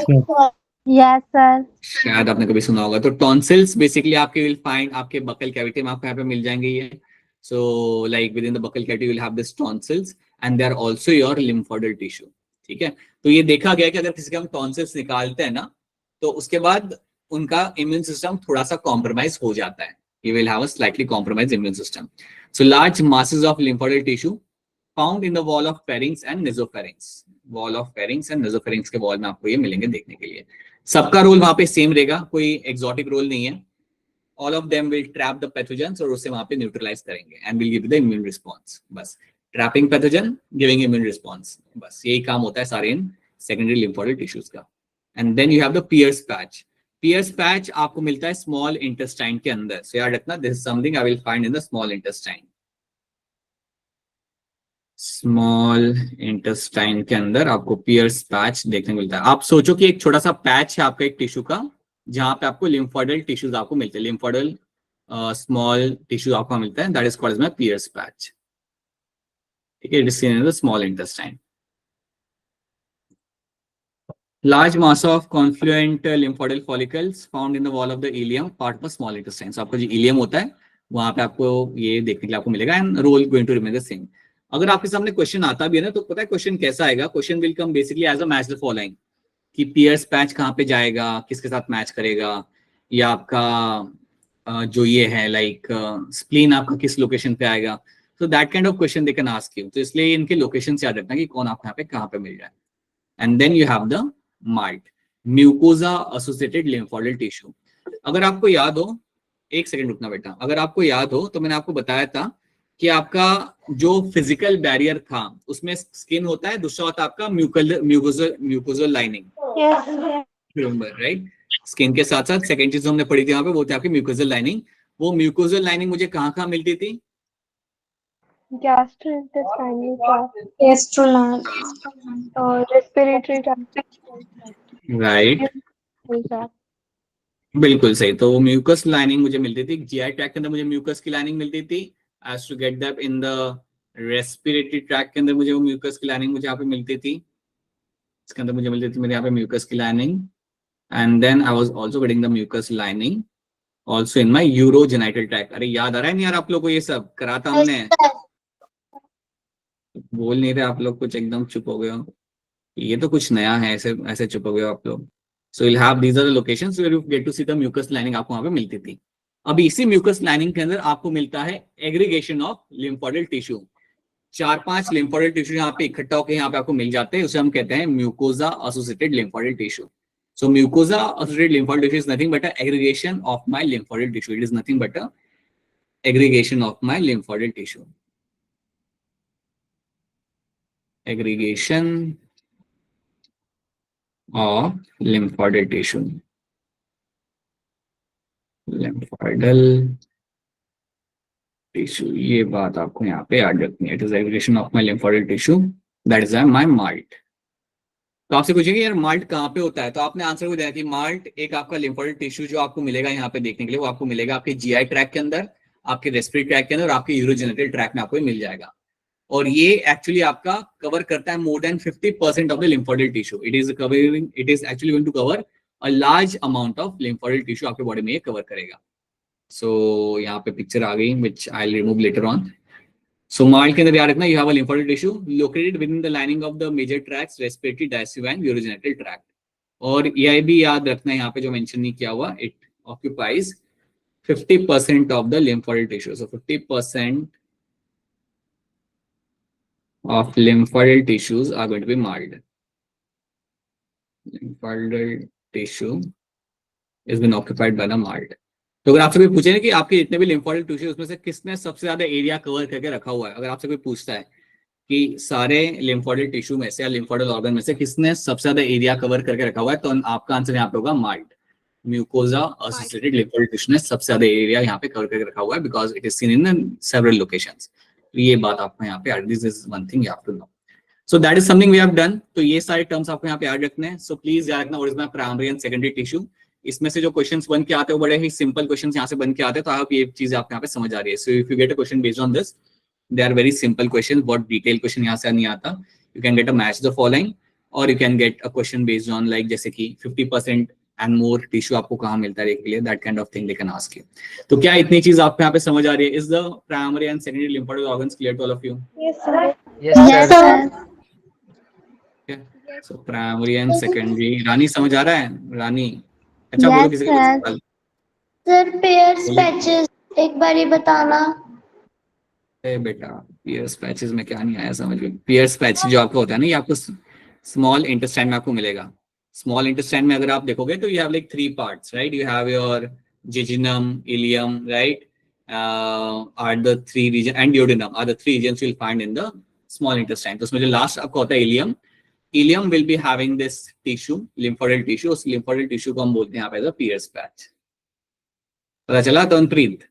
Yes, sir. शायद आपने कभी सुना होगा। तो टॉन्सिल्स बेसिकली आपके विल फाइंड आपके बकल कैविटी में आपको यहाँ पे मिल जाएंगे ये। So like within the buccal cavity will have this tonsils and they are also your lymphoidal tissue. ठीक है, तो ये देखा गया कि अगर किसी के हम टॉन्सिल्स निकालते हैं ना तो उसके बाद उनका इम्यून सिस्टम थोड़ा सा कॉम्प्रोमाइज हो जाता है। You will have a slightly compromised immune system. So large masses of lymphoidal tissue found in the wall of pharynx and nasopharynx. Wall of pharynx and nasopharynx के वॉल में आपको ये मिलेंगे देखने के लिए। सबका रोल वहां पे सेम रहेगा, कोई एक्सोटिक रोल नहीं है। All of them will trap the pathogens और उससे वहां पे न्यूट्रलाइज करेंगे and will give the immune response. बस trapping pathogen, giving immune response, बस यही काम होता है सारे इन सेकेंडरी लिम्फोइडल टिश्यूज का। And then you have the Peyer's patch. Peyer's patch आपको मिलता है स्मॉल इंटेस्टाइन के अंदर। सो याद रखना, this is something I will find in the small intestine. Small intestine के अंदर आपको पियर्स पैच देखने को मिलता है। आप सोचो कि एक छोटा सा पैच है आपका एक टिश्यू का जहां पे आपको लिम्फोइडल टिश्यूज आपको मिलते हैं, लिम्फोइडल स्मॉल टिश्यू आपको मिलता है, that is called as my Peyer's patch. ठीक है, it is seen in the small intestine. Large mass of confluent lymphoidal follicles found in the wall of the ileum, part of the small intestine. So आपको जो ileum होता है वहां पे आपको ये देखने के लिए आपको मिलेगा and role going to remain the same. अगर आपके सामने क्वेश्चन आता भी है ना तो पता है क्वेश्चन कैसा आएगा? Question will come basically as a match the following, कि पियर्स पैच कहाँ पे जाएगा, किसके साथ मैच करेगा, या आपका जो ये है लाइक स्प्लीन आपका किस लोकेशन पे आएगा। तो that kind of question they can ask you. तो इसलिए इनके लोकेशन याद रखना कि कौन आपको यहाँ पे कहाँ पे मिल जाए। And then you have the MALT, mucosa associated lymphoidal tissue. अगर आपको याद हो, एक सेकंड रुकना बेटा, अगर आपको याद हो तो मैंने आपको बताया था कि आपका जो फिजिकल बैरियर था उसमें स्किन होता है, दूसरा होता है आपका mucosal lining. Remember right? Skin के साथ साथ सेकंड चीज हमने पढ़ी थी यहाँ पे, वो थी आपकी म्यूकोजल लाइनिंग। वो म्यूकोजल लाइनिंग मुझे कहाँ कहाँ मिलती थी? Gastrointestinal tract और respiratory tract, राइट, बिल्कुल सही। तो वो म्यूकस लाइनिंग मुझे मिलती थी, जीआई ट्रैक्ट के अंदर मुझे म्यूकस की लाइनिंग मिलती थी, as to get that in the respiratory tract के अंदर मुझे वो म्यूकस की लाइनिंग मुझे यहाँ पे मिलती थी, इसके अंदर मुझे मिलती थी मेरे यहाँ पे म्यूकस की lining, and then I was also getting the mucus lining also in my urogenital tract. अरे याद आ रहा है नहीं यार आप लोग को, ये सब करा था Yes, हमने? sir. बोल नहीं रहे आप लोग, कुछ एकदम चुप हो गए हो। ये तो कुछ नया है, ऐसे ऐसे चुप हो गए हो आप लोग। So will have these are the locations where you get to see the mucus lining, आपको वहां पे मिलती थी। अब इसी म्यूकस लाइनिंग के अंदर आपको मिलता है aggregation of lymphoidal tissue. 4-5 लिम्फोइडल tissue यहाँ पे इकट्ठा होकर यहाँ पे आपको मिल जाते हैं, उसे हम कहते हैं mucosa associated lymphoidal tissue. So mucosa associated lymphoidal tissue is nothing but a aggregation of my lymphoidal tissue. It is nothing but a aggregation of my lymphoidal tissue. Aggregation of lymphoidal tissue, lymphoidal tissue, ये बात आपको यहाँ पे याद रखनी है। It is aggregation of my lymphoidal tissue, that is my malt. तो आपसे पूछेंगे यार माल्ट कहाँ पे होता है, तो आपने आंसर को दिया कि माल्ट एक आपका lymphoidal टिश्यू जो आपको मिलेगा यहाँ पे देखने के लिए, वो आपको मिलेगा आपके जीआई ट्रैक के अंदर, आपके रेस्पिरेटरी ट्रैक के अंदर और आपके यूरोजेनिटल ट्रैक में आपको मिल जाएगा। और ये एक्चुअली आपका कवर करता है more than 50% of the lymphoidal tissue. It is covering, it is actually going to cover a large amount of lymphoidal tissue आपके बॉडी में ये कवर करेगा। सो यहाँ पे पिक्चर आ गई which I will remove later on. So MALT के अंदर याद रखना, you have a lymphoidal tissue located within the lining of the major tracts, respiratory, digestive and urogenital tract. और ये भी याद रखना यहाँ पे जो मेंशन नहीं किया हुआ, it occupies 50% of the lymphoidal tissue. So 50% of lymphoidal tissues are going to be mild. Lymphoidal tissue is been occupied by the mild. तो अगर आपसे कोई पूछे ना कि आपके जितने भी lymphoidal टिश्यू उसमें से किसने सबसे ज्यादा एरिया कवर करके रखा हुआ है, अगर आपसे कोई पूछता है कि सारे lymphoidal टिश्यू में से या lymphoidal ऑर्गन में से किसने सबसे ज्यादा एरिया कवर करके रखा हुआ है, तो आपका आंसर यहाँ पे होगा mild. Mucosa associated lymphoidal tissue ने सबसे ज्यादा एरिया यहाँ पे कवर करके रखा हुआ है because it is seen in several locations. ये बात आपको यहाँ पे, this is one thing you have to know. So that is something we have done. तो ये सारे टर्म्स आपको यहाँ पे याद रखने हैं। So please याद रखना what is my primary and secondary tissue. इसमें से जो क्वेश्चंस बन के आते हैं वो बड़े ही सिंपल क्वेश्चंस यहाँ से बन के आते हैं, तो आप ये चीजें आपको यहाँ पे समझ आ रही है। So if you get a question based on this, they are very simple questions. बहुत डिटेल क्वेश्चन यहाँ से नहीं आता। You can get a match the following or you can get a question based on like जैसे कि 50% and more tissue आपको कहाँ मिलता है के लिए, that kind of thing they can ask you. तो क्या इतनी चीज आपको यहाँ पे समझ आ रही है? Is the primary and secondary lymphoid organs clear to all of you? Yes, sir. Yes, Yes, sir. sir. So primary and secondary, रानी समझ आ रहा है? रानी अच्छा Yes, बोलो किसी का sir. सवाल। सर पेयर्स बोलिए। पैचेस एक बार ही बताना। बेटा पियर्स पैचेस में क्या नहीं आया समझ में? पियर्स पैच जो आपको होता है ना, ये आपको स्मॉल इंटेस्टाइन में आपको मिलेगा। स्मॉल इंटेस्टाइन में अगर आप देखोगे तो you have like 3 parts, right? You have your jejunum, ileum, right? Are the 3 region and duodenum are the 3 regions you will find in the small intestine. तो उसमें जो लास्ट आपका होता है ileum, ileum will be having this tissue, lymphoidal tissue. उस lymphoidal tissue को हम बोलते हैं यहाँ पे एज अ पियर्स पैच। पता चला तनप्रीत?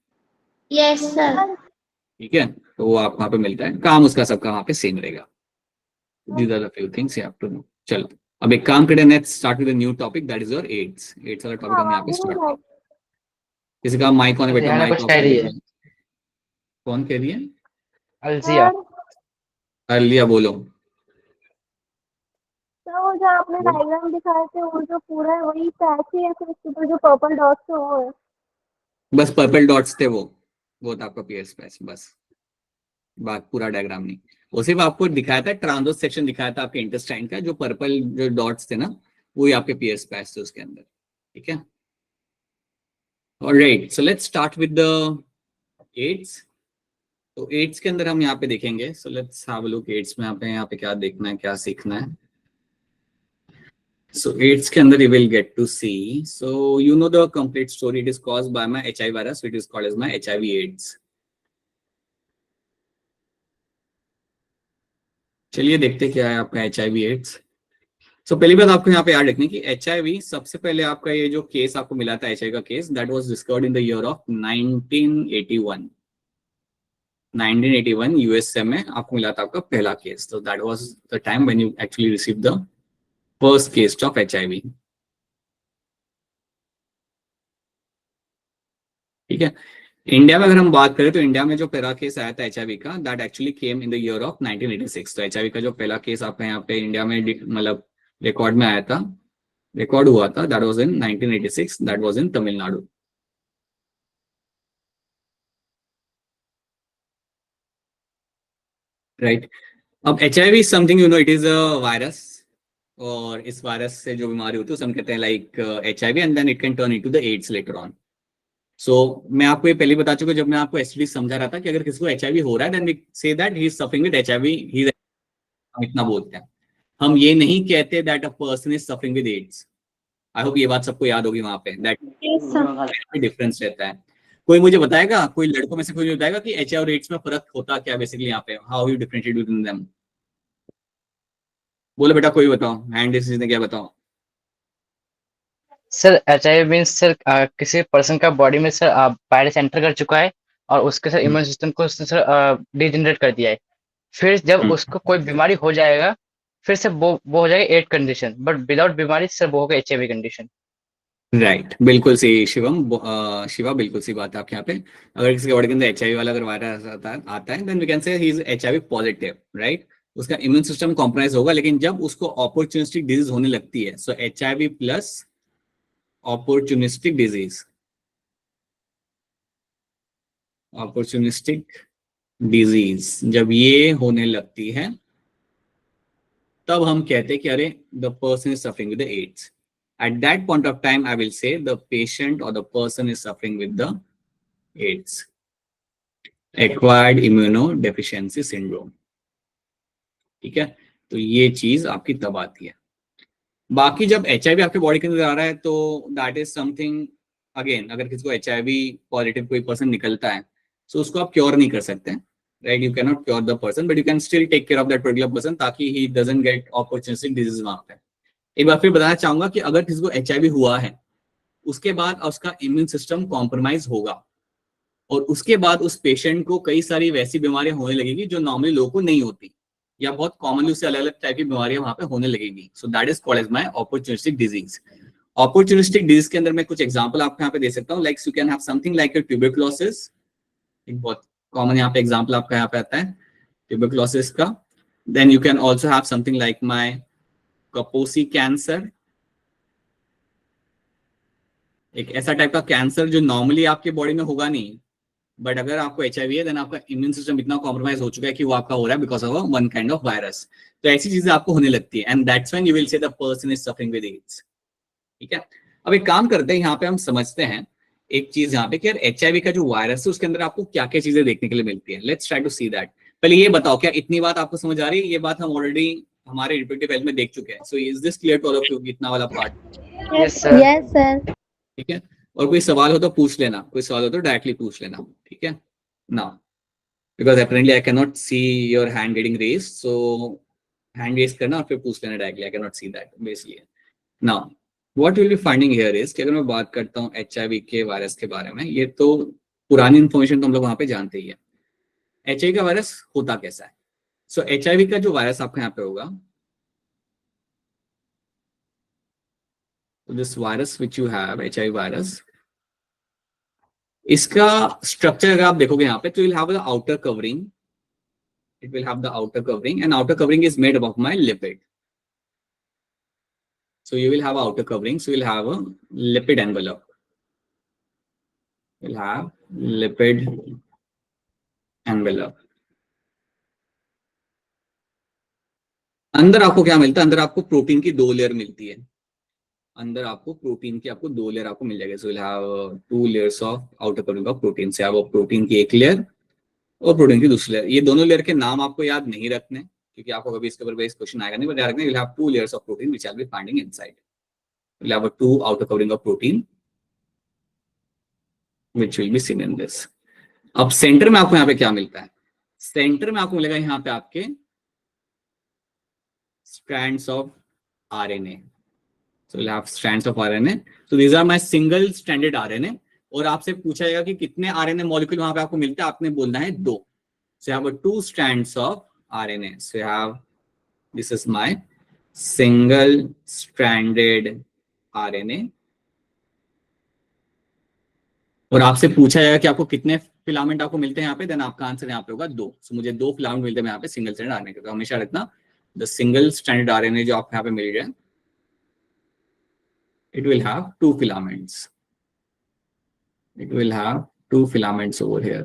Yes sir. ठीक है, तो वो आप वहां पे मिलता है, काम उसका सबका वहां पे सेम रहेगा। These are the few things you have to know. चलो अब एक काम करें, next start with a new topic that is your AIDS. AIDS वाला टॉपिक हम यहाँ पे स्टार्ट करें। किसी का माइक कौन है बेटा? रिहाना माइक कुछ ऑफ कह कर रही है। दीजिए। कौन कह रही है? अलजिया। कर लिया, बोलो। सर वो जो आपने डायग्राम दिखाए थे वो जो पूरा है वही पैच है या फिर उसके ऊपर जो पर्पल डॉट्स है वो है? बस पर्पल डॉट्स थे वो था आपका पियर्स पैच, बस बात पूरा डायग्राम नहीं। वो सिर्फ आपको दिखाया था, ट्रांसवर्स सेक्शन दिखाया था आपके इंटेस्टाइन का, जो पर्पल जो डॉट्स थे ना वही आपके पियर्स पैच थे उसके अंदर। ठीक है, alright, so let's start with the AIDS. तो एड्स के अंदर हम यहाँ पे देखेंगे, so let's have a look AIDS में यहाँ पे क्या देखना है, क्या सीखना है। So AIDS के अंदर you will get to see. So you know the complete story. It is caused by my HIV virus. So it is called as my HIV AIDS. चलिए देखते क्या है आपका HIV AIDS. So पहली बात आपको यहाँ पे याद रखनी कि HIV सबसे पहले आपका ये जो केस आपको मिला था HIV का case, that was discovered in the year of 1981. 1981 USA में आपको मिला था आपका पहला case. So that was the time when you actually received the first case of HIV. ठीक है, इंडिया में अगर हम बात करें तो इंडिया में जो पहला केस आया था एचआईवी का, that actually came in the year of 1986। तो एचआईवी का जो पहला केस आपका यहाँ पे इंडिया में मतलब रिकॉर्ड में आया था, रिकॉर्ड हुआ था, that was in 1986, that was in Tamil Nadu. Right. अब HIV something you know, it is a virus, और इस वायरस से जो बीमारी होती है उसे हम कहते हैं like HIV, and then it can turn into the AIDS later on. सो मैं आपको ये पहले बता चुका, जब मैं आपको एसटीडी समझा रहा था कि अगर किसी को एचआईवी हो रहा है then we say that he is suffering with HIV, he is, हम इतना बोलते हैं। हम ये नहीं कहते that a person is suffering with AIDS. I hope ये बात सबको याद होगी वहां पे, दैट यस सर। डिफरेंस रहता है। कोई मुझे बताएगा, कोई लड़कों में से कोई मुझे बताएगा कि एचआईवी और एड्स में फर्क होता क्या बेसिकली यहाँ पे, how you differentiate between them? बोलो बेटा, कोई बताओ, हैंड ने क्या बताओ। सर एचआईवी मीन्स सर किसी पर्सन का बॉडी में सर वायरस एंटर कर चुका है और उसके सर इम्यून सिस्टम को उसने सर डिजेनरेट कर दिया है। फिर जब उसको कोई बीमारी हो जाएगा फिर से वो हो जाएगा एड कंडीशन, बट विदाउट बीमारी सर वो होगा एचआईवी कंडीशन। राइट, बिल्कुल सही शिवम, शिवा बिल्कुल सही बात है आपके यहाँ पे। अगर किसी के बॉडी के अंदर एचआईवी वाला अगर वायरस आता है then we can say he is HIV positive, right. उसका इम्यून सिस्टम कॉम्प्रोमाइज होगा, लेकिन जब उसको अपॉर्चुनिस्टिक डिजीज होने लगती है, so HIV plus opportunistic disease, opportunistic disease जब ये होने लगती है तब हम कहते हैं कि अरे the person is suffering with AIDS. At that point of time, I will say the patient or the person is suffering with the AIDS, acquired immunodeficiency syndrome। ठीक है, तो ये चीज आपकी तब आती है। बाकी जब एचआईवी आपके बॉडी के अंदर आ रहा है तो दैट इज समथिंग, अगेन अगर किसी को एचआईवी पॉजिटिव कोई पर्सन निकलता है तो उसको आप क्योर नहीं कर सकते, right. You can not cure the person, but you can still take care of that particular person ताकि he doesn't get opportunistic disease वहां पे। एक बार फिर बताना चाहूंगा कि अगर किसी को एचआईवी हुआ है उसके बाद उसका इम्यून सिस्टम कॉम्प्रोमाइज होगा, और उसके बाद उस पेशेंट को कई सारी वैसी बीमारियां होने लगेगी जो नॉर्मली लोगों को नहीं होती, या बहुत कॉमनली उससे अलग अलग टाइप की बीमारियां वहां पे होने लगेगी। So that is called as my opportunistic disease. Opportunistic disease के अंदर मैं कुछ एग्जांपल आपको यहाँ पे दे सकता हूँ, like you can have something like a tuberculosis, एक बहुत कॉमन यहाँ पे एग्जांपल आपका यहाँ पे आता है ट्यूबरकुलोसिस का। Then you can also have something like my Kaposi cancer, एक ऐसा टाइप का कैंसर जो नॉर्मली आपके बॉडी में होगा नहीं, बट अगर आपको एचआईवी है देन आपका इम्यून सिस्टम इतना कॉम्प्रोमाइज हो चुका है कि वो आपका हो रहा है because of one kind of virus. तो ऐसी चीजें आपको होने लगती है, and that's when you will say the person is suffering with AIDS. ठीक है, अब एक काम करते हैं, यहाँ पे हम समझते हैं एक चीज यहाँ पे कि यार एचआईवी का जो वायरस है उसके अंदर आपको क्या क्या चीजें देखने के लिए मिलती है। Let's try to see that. पहले ये बताओ, क्या इतनी बात आपको समझ आ रही है? ये बात हम ऑलरेडी हमारे रिप्रोडक्टिव हेल्थ में देख चुके हैं। So is this clear to all of you, इतना वाला part? Yes sir. Yes sir. ठीक है, और कोई सवाल हो तो पूछ लेना, कोई सवाल हो तो डायरेक्टली पूछ लेना। ठीक है ना, because apparently I cannot see your hand getting raised, so hand raise करना और फिर पूछ लेना directly, I cannot see that basically। now what you will be finding here is कि अगर मैं बात करता हूँ एचआईवी के वायरस के बारे में, ये तो पुरानी इन्फॉर्मेशन तो हम लोग वहां पे जानते ही है। एचआईवी का वायरस होता कैसा है? सो एचआईवी का जो वायरस आपका यहाँ पे होगा, this virus which you have, HIV virus, इसका स्ट्रक्चर अगर आप देखोगे यहाँ पे तो you'll have the outer covering, it will have the outer covering, and outer covering is made up of my lipid। so you will have outer covering, so you'll have a lipid envelope, you'll have lipid envelope। अंदर आपको क्या मिलता है? अंदर आपको protein की 2 layer मिलती है, अंदर आपको प्रोटीन की आपको 2 लेयर आपको मिल जाएगी। सो you'll have 2 layers of outer covering of protein, से आपको प्रोटीन की एक लेयर और प्रोटीन की दूसरी लेयर। ये दोनों लेयर के नाम आपको याद नहीं रखने क्योंकि आपको कभी इसके ऊपर बेस क्वेश्चन आएगा नहीं, बट याद रखना you'll have 2 layers of protein which I'll be finding inside। you'll have a 2 outer covering of protein which will be seen in this। अब सेंटर में आपको यहाँ पे क्या मिलता है? सेंटर में आपको मिलेगा यहाँ पे आपके strands of RNA। so you'll have strands of RNA, so these are my single stranded RNA। और आपसे पूछा जाएगा कि कितने आरएनए मॉलिक्यूल वहां पे आपको मिलता है, आपने बोलना है 2। so you have 2 strands of RNA, so you have, this is my single stranded RNA, और आपसे पूछा जाएगा कि आपको कितने फिलामेंट आपको मिलते हैं यहाँ पे, देन आपका आंसर यहाँ पे होगा 2। सो मुझे 2 फिलामेंट मिलते हैं यहाँ पे सिंगल स्ट्रैंडेड आरएनए के। तो हमेशा रखना द सिंगल स्ट्रैंडेड आरएनए जो आपको यहाँ पे मिल जाए, it will have 2 filaments. It will have 2 filaments over here.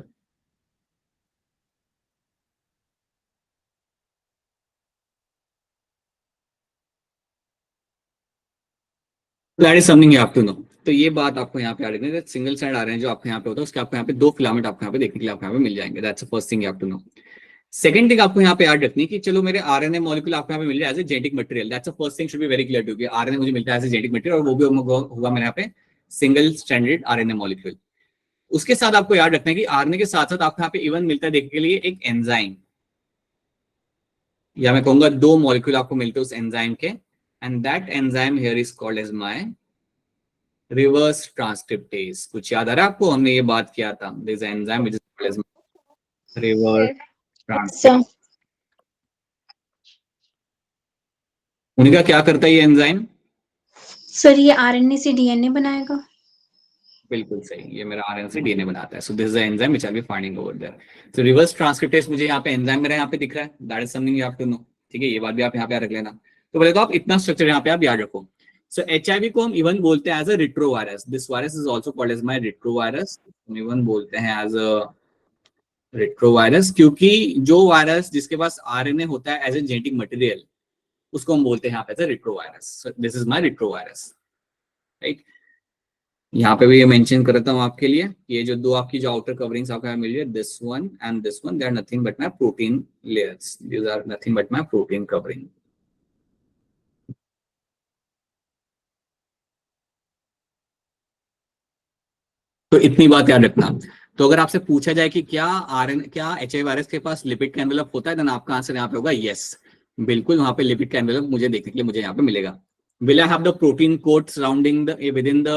That is something you have to know. तो ये बात आपको यहाँ पे याद रखनी है, सिंगल स्ट्रैंड आरएनए जो आपके यहाँ पे होता है उसके आपको यहाँ पे 2 फिलामेंट आपको यहाँ पे देखने के लिए आपको यहाँ पे मिल जाएंगे। That's the first thing you have to know. Second thing आपको यहाँ पे याद रखनी है कि चलो मेरे आरएनए मॉलिक्यूल आपको यहाँ पे मिल रहा है as a genetic material. That's the first thing should be very clear to you. RNA मुझे मिलता है एज ए जेनेटिक मटेरियल और वो भी होगा मेरे यहाँ पे सिंगल स्ट्रैंडेड आरएनए मॉलिक्यूल। उसके साथ आपको याद रखना है कि आरएनए के साथ साथ आपको यहाँ पे इवन मिलता है देखने के लिए एक एंजाइम, या मैं कहूंगा 2 मॉलिक्यूल आपको मिलते हैं उस एंजाइम के, and that enzyme here is called as my reverse transcriptase. कुछ याद आ रहा है आपको? हमने ये बात किया था, this enzyme which is called as reverse transcriptase. उनका क्या करता है ये एंजाइम? सर ये आरएनए से डीएनए बनाएगा। बिल्कुल सही, ये मेरा आरएनए से डीएनए बनाता है। So this is the enzyme which I will be finding over there. So reverse transcriptase मुझे यहाँ पे एंजाइम मेरा यहाँ पे दिख रहा है, that is something you have to know. ठीक है, ये बात भी आप यहाँ पे रख लेना। तो पहले तो आप इतना स्ट्रक्चर यहाँ पे आप याद रखो। सो एचआईवी को हम इवन बोलते हैं as a retrovirus. This virus is also called as my retrovirus. हम इवन बोलते हैं एज अ रिट्रोवायरस क्योंकि जो वायरस जिसके पास आरएनए होता है एज ए जेनेटिक मटेरियल उसको हम बोलते हैं यहाँ पे as a retrovirus. So this is my retrovirus, right. यहाँ पे भी ये मेंशन करता हूँ आपके लिए, ये जो 2 आपकी जो आउटर कवरिंग्स आपको यहाँ मिल रही है, this one and this one, they are nothing but my protein layers. These are nothing but my protein covering. तो इतनी बात याद रखना। तो अगर आपसे पूछा जाए कि क्या एचआईवी वायरस के पास लिपिड का एनवेलप होता है, देन आपका आंसर यहाँ पे होगा यस, बिल्कुल वहां पे लिपिड का एनवेलप मुझे देखने के लिए मुझे यहाँ पे मिलेगा। Will I have the protein coat surrounding within the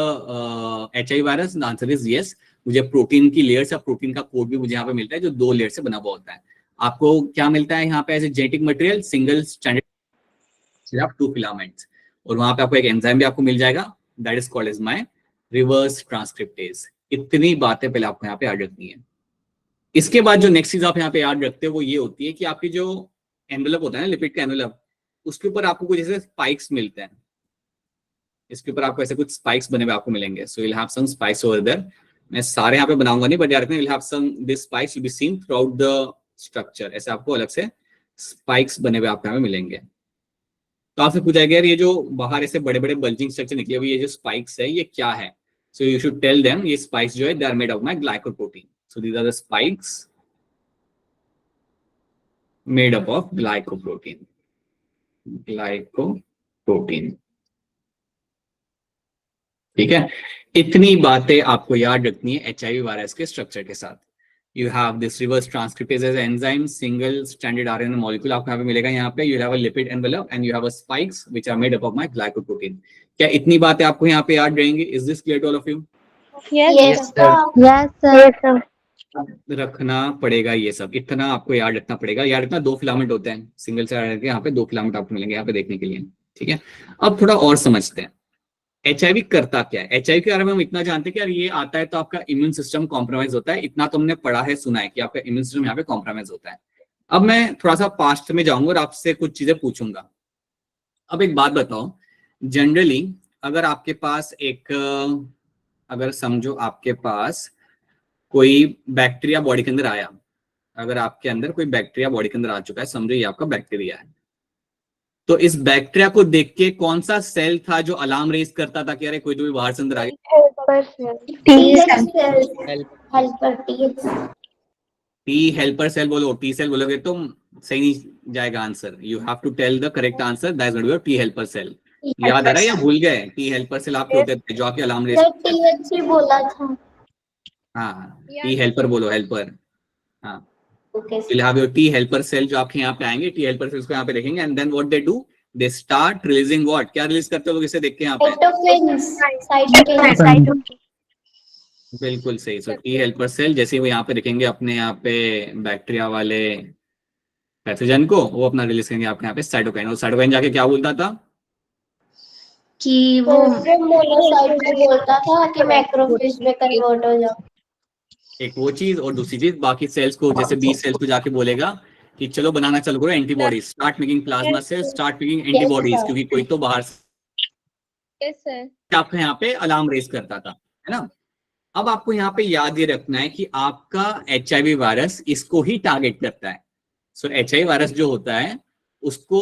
HIV virus? The answer is yes. मुझे प्रोटीन की लेयर्स या प्रोटीन का कोट भी मुझे यहाँ पे मिलता है जो 2 लेयर से बना हुआ होता है। आपको क्या मिलता है यहाँ पे as a genetic material? Single stranded 2 filaments, और वहां पे आपको एक एंजाइम भी आपको मिल जाएगा, that is called as my reverse transcriptase. इतनी बातें पहले आपको यहाँ पे याद रखनी है। इसके बाद जो नेक्स्ट चीज आप यहाँ पे याद रखते हो वो ये होती है कि आपकी जो एनवेलप होता है ना, लिपिड का एनवेलप, उसके ऊपर आपको कुछ ऐसे स्पाइक्स मिलते हैं। इसके ऊपर आपको ऐसे कुछ स्पाइक्स बने हुए आपको मिलेंगे। So will have some spikes over there. मैं सारे यहाँ पे बनाऊंगा नहीं, बट यार will have some this spikes will be seen throughout the structure. ऐसे आपको अलग से स्पाइक्स बने हुए आपको यहाँ पे मिलेंगे। तो आपसे पूछा गया ये जो बाहर ऐसे बड़े बड़े बल्जिंग स्ट्रक्चर निकले हुए ये जो स्पाइक्स है ये क्या है? So you should tell them ये स्पाइक्स जो है they are made of my glycoprotein. So these are the spikes made up of glycoprotein. Glycoprotein, ठीक है। इतनी बातें आपको याद रखनी है एचआईवी वायरस के स्ट्रक्चर के साथ। You have this reverse transcriptase as enzyme, single stranded RNA molecule आपको यहाँ पे मिलेगा। यहाँ पे you have a lipid envelope and you have a spikes which are made up of my glycoprotein. क्या इतनी बातें आपको यहाँ पे याद रहेंगी? Is this clear to all of you? Yes sir. Yes sir. रखना पड़ेगा ये सब, इतना आपको याद रखना पड़ेगा। याद रखना 2 फिलामेंट होते हैं सिंगल से आरएनए के, यहाँ पे 2 फिलामेंट आपको मिलेंगे यहाँ पे देखने के लिए, ठीक है। अब थोड़ा और समझते हैं एचआईवी करता क्या है। एचआईवी के बारे में हम इतना जानते हैं कि यार ये आता है तो आपका इम्यून सिस्टम कॉम्प्रोमाइज होता है। इतना तो हमने पढ़ा है, सुना है कि आपका इम्यून सिस्टम यहाँ पे कॉम्प्रोमाइज होता है। अब मैं थोड़ा सा पास्ट में जाऊंगा और आपसे कुछ चीजें पूछूंगा। अब एक बात बताओ, जनरली अगर आपके पास अगर समझो आपके पास कोई बैक्टीरिया बॉडी के अंदर आया, अगर आपके अंदर कोई बैक्टीरिया बॉडी के अंदर आ चुका है, समझो ये आपका बैक्टीरिया है, तो इस बैक्टीरिया को देख के कौन सा सेल था जो अलार्म रेज करता था कि अरे कोई तो भी बाहर से अंदर आ गया? टी हेल्पर सेल बोलो। टी सेल बोलोगे तो सही नहीं जाएगा answer. You have to tell the correct answer, that is going to be T helper cell. याद आ रहा है या भूल गए? टी हेल्पर सेल आपके होते थे जो आपके अलार्म रेज टी बोला था। हाँ, टी हेल्पर बोलो, हेल्पर। हाँ, okay you'll have your T helper cell जो आपके यहाँ पे आएंगे, T helper cells को यहाँ पे देखेंगे, and then what they do, they start releasing what? क्या रिलीज करते हो लोग इसे देख के यहाँ पे? बिल्कुल सही। सो T helper cell जैसे ही वो यहाँ पे देखेंगे अपने यहाँ पे बैक्टीरिया वाले पैथोजन को, वो अपना रिलीज करेंगे आपके यहाँ पे साइटोकाइन। और साइटोकाइन जाके क्या बोलता था कि वो मोनोसाइट में बोलता था कि मैक्रोफेज में कन्वर्ट हो जाओ। एक वो चीज, और दूसरी चीज बाकी सेल्स को, जैसे बी सेल्स को जाके बोलेगा कि चलो बनाना चालू करो antibodies, start making plasma cells, start making antibodies, क्योंकि कोई तो बाहर यस सर। आपका यहाँ पे अलार्म रेज करता था, है ना। अब आपको यहाँ पे याद ये रखना है कि आपका HIV वायरस इसको ही टारगेट करता है। सो HIV वायरस जो होता है उसको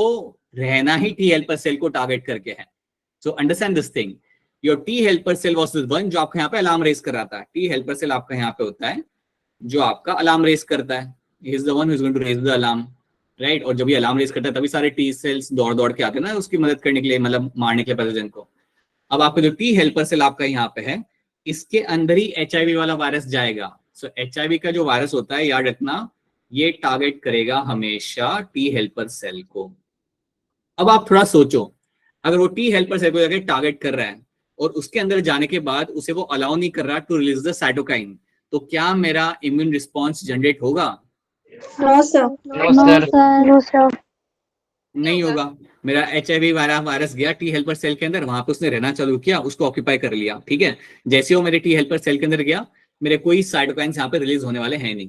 रहना ही टी हेल्पर सेल को टारगेट करके है। So understand this thing, your T helper cell was the one जो आपका यहाँ पे अलार्म रेज कर रहा था। टी हेल्पर सेल आपका यहाँ पे होता है जो आपका अलार्म रेज करता है, he is the one who is going to raise the alarm, right. और जब ये अलार्म रेज करता है तभी सारे टी सेल्स दौड़ दौड़ के आते हैं ना उसकी मदद करने के लिए, मतलब मारने के लिए पैथोजन को। अब आपका जो टी हेल्पर सेल आपका यहाँ पे है, इसके अंदर ही HIV वाला वायरस जाएगा। सो HIV का जो वायरस होता है, याद रखना, ये टारगेट करेगा हमेशा टी हेल्पर सेल को। अब आप थोड़ा सोचो, अगर वो टी हेल्पर सेल को जाकर टारगेट कर रहा है और उसके अंदर जाने के बाद उसे वो अलाउ नहीं कर रहा टू रिलीज द साइटोकाइन, तो क्या मेरा इम्यून रिस्पॉन्स जनरेट होगा? No sir. No sir. No sir. नहीं होगा। मेरा HIV वायरस गया टी हेल्पर सेल के अंदर, वहां पे उसने रहना चालू किया, उसको ऑक्यूपाई कर लिया, ठीक है। जैसे वो मेरे टी हेल्पर सेल के अंदर गया, मेरे कोई साइटोकाइंस यहाँ पे रिलीज होने वाले हैं नहीं,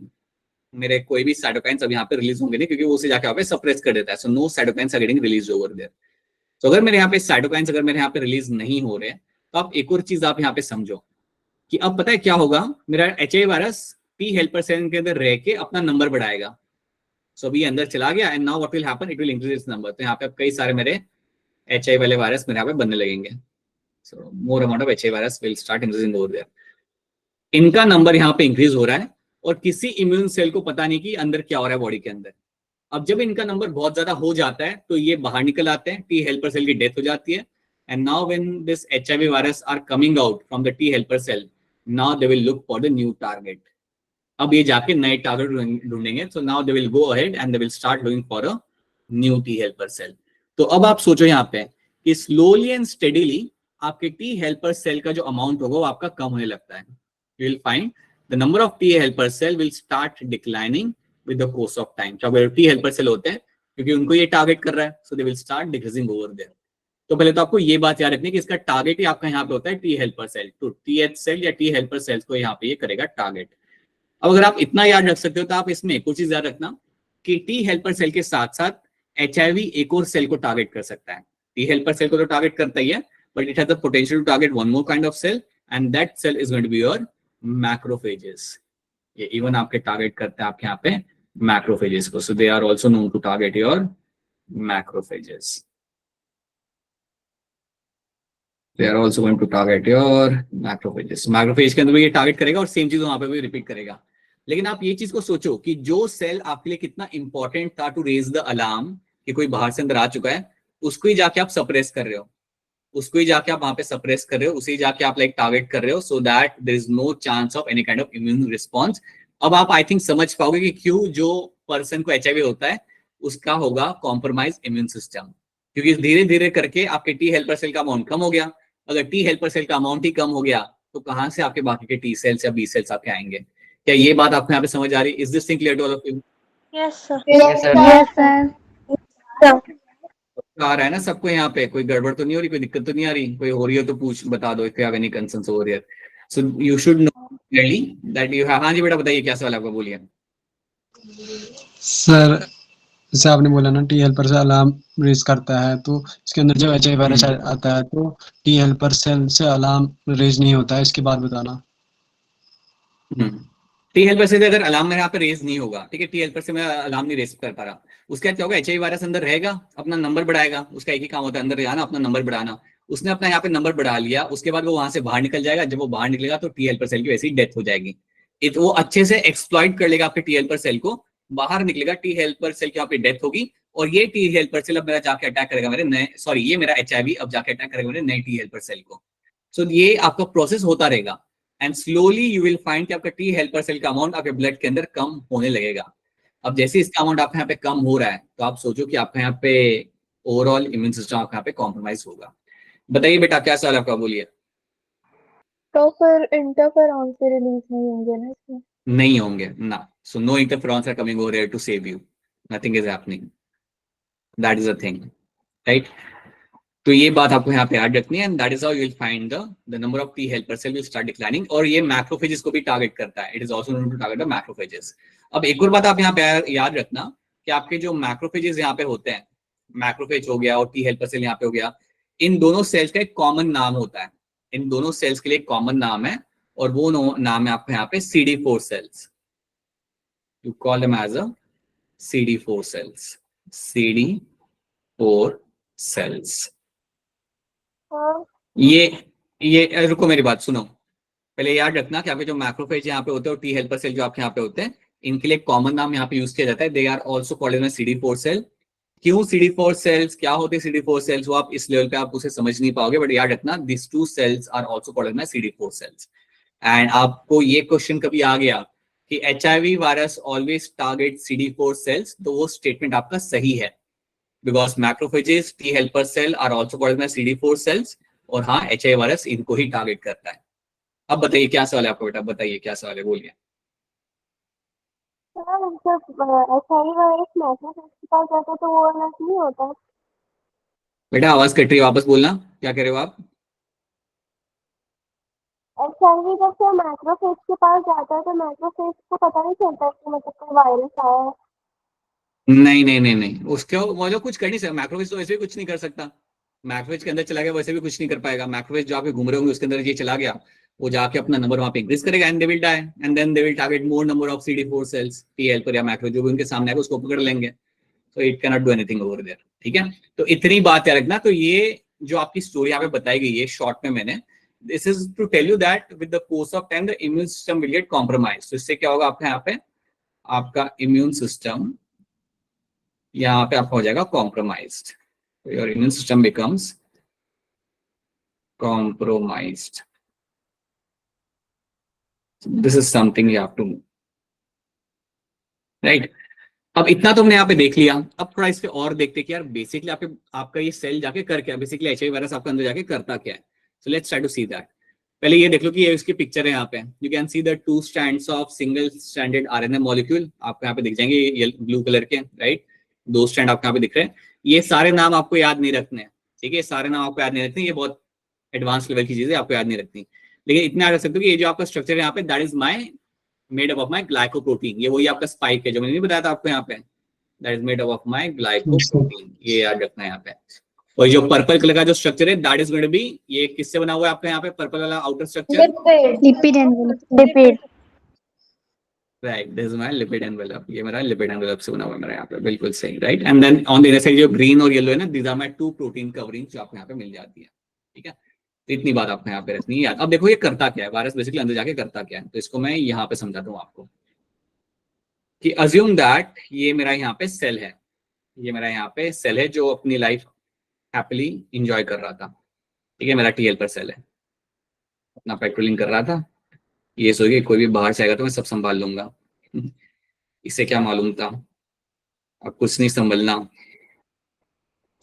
मेरे कोई भी साइटोकाइंस अब यहाँ पे रिलीज होंगे नहीं, क्योंकि वो उसे जाके यहाँ पे सप्रेस कर देता है। So no cytokines are getting release over there. तो अगर मेरे यहाँ पे साइटोकाइंस अगर मेरे यहाँ पे रिलीज नहीं हो रहे, तो आप एक और चीज आप यहाँ पे समझो कि अब पता है क्या होगा, मेरा HIV virus T helper cell के अंदर रह के अपना नंबर बढ़ाएगा। सो अभी अंदर चला गया and now what will happen, it will increase its number. तो यहाँ पे अब कई सारे मेरे HIV वाले वायरस मेरे यहाँ पे बनने लगेंगे। So more amount of HIV virus will start increasing over there. इनका नंबर यहाँ पे इंक्रीज हो रहा है और किसी इम्यून सेल को पता नहीं कि अंदर क्या हो रहा है बॉडी के अंदर। अब जब इनका नंबर बहुत ज्यादा हो जाता है तो ये बाहर निकल आते हैं, टी हेल्पर सेल की डेथ हो जाती है। And now when this HIV virus are coming out from the T helper cell, now they will look for the new target. अब ये जाके नए टारगेट ढूंढेंगे। So now they will go ahead and they will start looking for a new T helper cell. तो अब आप सोचो यहाँ पे कि स्लोली एंड स्टेडीली आपके टी हेल्पर सेल का जो अमाउंट होगा वो आपका कम होने लगता है। You will find the number of T helper cell will start declining with the course of time. तो अगर टी हेल्पर सेल होते हैं क्योंकि उनको ये टारगेट कर रहा है, so they will start decreasing over there. तो पहले तो आपको ये बात याद रखनी है कि इसका टारगेट ही आपका यहाँ पे होता है टी हेल्पर सेल। तो TH सेल या टी हेल्पर सेल्स को यहाँ पे ये करेगा टारगेट। अब अगर आप इतना याद रख सकते हो तो आप इसमें एक और चीज याद रखना कि टी हेल्पर सेल के साथ साथ HIV एक और सेल को टारगेट कर सकता है। टी हेल्पर सेल को तो टारगेट करता ही है, but it has the potential to target one more kind of cell and that cell is going to be your macrophages. ये इवन आपके टारगेट करते हैं आपके यहाँ पे मैक्रोफेजेस को। So they are also known to target your macrophages. They are also going to target your macrophages. Macrophage के अंदर भी ये टारगेट करेगा और सेम चीज वहां पे भी रिपीट करेगा। लेकिन आप ये चीज को सोचो कि जो सेल आपके लिए कितना इंपॉर्टेंट था टू रेज द अलार्म कि कोई बाहर से अंदर आ चुका है, उसको ही जाके आप सप्रेस कर रहे हो, उसको ही जाके आप वहां पे सप्रेस कर रहे हो, उसे ही जाके आप लाइक टारगेट कर रहे हो, so that there is no chance of any kind of immune response. अब आप आई थिंक समझ पाओगे कि क्यों जो पर्सन को HIV होता है उसका होगा कॉम्प्रोमाइज इम्यून सिस्टम, क्योंकि धीरे धीरे करके आपके टी हेल्पर सेल का अमाउंट कम हो गया। अगर टी हेल्पर सेल का अमाउंट ही कम हो गया तो कहां से आपके बाकी के टी सेल्स या बी सेल्स आपके आएंगे? क्या ये बात आपको यहाँ पे समझ आ रही है? Is this thing clear to all of you? Yes sir. Yes sir. Yes sir. आ रहा है ना सबको यहाँ पे? कोई गड़बड़ तो नहीं हो रही, कोई दिक्कत तो नहीं आ रही? कोई हो रही हो तो पूछ बता दो if you have any concerns over here. So you should no clearly that you have. हाँ जी बेटा बताइए क्या सवाल आपका, बोलिए। सर जैसे आपने बोला ना टी हेल्पर से अलार्म रेज करता है, तो इसके अंदर जब HIV वायरस आता है तो टी हेल्पर सेल से अलार्म रेज नहीं होता है, इसकी बात बताना। टी हेल्पर से अगर अलार्म मेरे यहाँ पे रेज नहीं होगा, ठीक है, टी हेल्पर से मैं अलार्म नहीं रेज कर पा रहा, उसके बाद क्या होगा, HIV वायरस अंदर रहेगा, अपना नंबर बढ़ाएगा, उसका एक ही काम होता है अंदर जाना, अपना नंबर बढ़ाना। उसने अपना यहाँ पे नंबर बढ़ा लिया, उसके बाद वो वहां से बाहर निकल जाएगा। जब वो बाहर निकलेगा तो टी हेल्पर सेल की वैसी डेथ हो जाएगी। वो अच्छे से एक्सप्लॉइट कर लेगा आपके टी हेल्पर सेल को, बाहर निकलेगा, टी हेल्पर सेल की यहाँ पे डेथ होगी और ये टी हेल्पर सेल अब मेरा जाके अटैक करेगा मेरे नए, सॉरी ये मेरा HIV अब जाके अटैक करेगा मेरे नए टी हेल्पर सेल को। सो ये आपका प्रोसेस होता रहेगा and slowly you will find कि आपका टी हेल्पर सेल का अमाउंट आपके ब्लड के अंदर कम होने लगेगा। अब जैसे इसका अमाउंट आपके यहाँ पे कम हो रहा है तो आप सोचो कि आपका यहाँ पे ओवरऑल इम्यून सिस्टम आपका यहाँ पे कॉम्प्रोमाइज होगा। बताइए बेटा क्या सवाल आपका, बोलिए। तो फिर इंटरफेरॉन से रिलीज नहीं होंगे ना इसमें? नहीं होंगे ना। So no interferons are coming over here to save you, nothing is happening, that is a thing, right. तो ये बात आपको यहाँ पे याद रखनी है, and that is how you will find the number of T helper cell will start declining. और ये मैक्रोफेजेस को भी टारगेट करता है, it is also known to target the macrophages. अब एक और बात आप यहाँ पे याद रखना कि आपके जो मैक्रोफेजेस यहाँ पे होते हैं, मैक्रोफेज हो गया और टी हेल्पर सेल यहाँ पे हो गया, इन दोनों सेल्स का एक कॉमन नाम होता है, इन दोनों सेल्स के लिए एक कॉमन नाम है, और वो नाम है आपको यहाँ पे CD4 cells. You call them as a CD4 cells, CD4 cells. हाँ ये रुको मेरी बात सुनो, पहले याद रखना कि आपके जो मैक्रोफेज यहाँ पे होते हैं और टी हेल्पर सेल जो आपके यहाँ पे होते हैं, इनके लिए कॉमन नाम यहाँ पे यूज किया जाता है, they are also called as CD4 cell. क्यों CD4 सेल्स, क्या होते हैं CD4 सेल्स, वो आप इस लेवल पे आप उसे समझ नहीं पाओगे, बट याद रखना this two cells are also called as CD4 cells. And आपको ये क्वेश्चन कभी आ गया कि HIV virus always target CD4 cells, तो वो स्टेटमेंट आपका सही है, because macrophages T helper cell are also called as CD4 cells, और हाँ HIV वायरस इनको ही टारगेट करता है। अब बताइए क्या सवाल है आपको बेटा, बताइए क्या सवाल है, बोलिए। सर जब HIV वायरस मैक्रोफेज के पास जाता है तो वो अलग नहीं होता। बेटा आवाज कट रही है, वापस बोलना, क्या कह रहे हो आप? HIV जब से मैक्रोफेज के पास जाता है तो मैक्रोफेज को पता नहीं चलता कि मतलब कोई वायरस आया है। नहीं नहीं नहीं नहीं, उसके वो जो कुछ कर नहीं सकता, मैक्रोफेज तो वैसे भी कुछ नहीं कर सकता, मैक्रोफेज के अंदर चला गया वैसे भी कुछ नहीं कर पाएगा। मैक्रोफेज जो आपके घूम रहे होंगे उसके अंदर ये चला गया, वो जाके अपना नंबर वहां पे इंक्रीज करेगा, and they will die, and then they will target more number of CD4 cells, T helper या मैक्रो जो भी उनके सामने आएगा उसको पकड़ लेंगे, तो it can not do anything over there. ठीक है, तो इतनी बात याद रखना। तो ये जो आपकी स्टोरी यहाँ पे बताई गई है शॉर्ट में मैंने, this is to tell you that with the course of time the immune system will get compromise. तो इससे क्या होगा आपका यहाँ पे, आपका इम्यून सिस्टम यहाँ पे आपका हो जाएगा compromised, your immune system becomes compromised. This is something you have to know. Right? अब इतना तो हमने यहाँ पे देख लिया, अब थोड़ा इस पे और देखते कि यार बेसिकली आपका ये सेल जाके कर क्या, बेसिकली HIV वायरस आपके अंदर जाके करता क्या है। So let's try to see that. पहले ये देख लो कि ये इसकी पिक्चर है, यहाँ पे you can see the 2 strands of single stranded RNA molecule आपको यहाँ पे दिख जाएंगे, ये ब्लू कलर के, राइट, 2 स्ट्रैंड आपको यहाँ पे दिख रहे हैं। ये सारे नाम आपको याद नहीं रखने, ठीक है, सारे नाम आपको याद नहीं रखने, ये बहुत एडवांस लेवल की चीजें आपको याद नहीं रखती, लेकिन इतना याद रख सकते हो कि ये जो आपका स्ट्रक्चर है यहाँ पे, that is my made up of my glycoprotein, ये वही आपका स्पाइक है जो मैंने नहीं बताया था आपको यहाँ पे, that is made up of my glycoprotein, ये याद रखना है यहाँ पे। और जो पर्पल कलर का जो स्ट्रक्चर है that is going to be, ये किससे बना हुआ है आपका यहाँ पे पर्पल वाला outer structure, lipid envelope lipid. Right, this is my lipid envelope, ये मेरा लिपिड एनवेलप से बना हुआ है मेरा यहाँ पे, बिल्कुल सही, right. And then on the other side जो ग्रीन और येलो है ना, these are my 2 protein covering जो आपको यहाँ पे मिल जाती है। ठीक है, तो इतनी बात आपको यहाँ पे रखनी है याद। अब देखो ये करता क्या है, वायरस बेसिकली अंदर जाके करता क्या है, तो इसको मैं यहाँ पे समझाता हूँ आपको कि अज्यूम दैट ये मेरा यहाँ पे सेल है, ये मेरा यहाँ पे सेल है जो अपनी लाइफ हैप्पीली इंजॉय कर रहा था। ठीक है, मेरा टी हेल्पर सेल है, अपना पेट्रोलिंग कर रहा था, ये सोचिए कोई भी बाहर से आएगा तो मैं सब संभाल लूंगा, इसे क्या मालूम था, अब कुछ नहीं संभलना।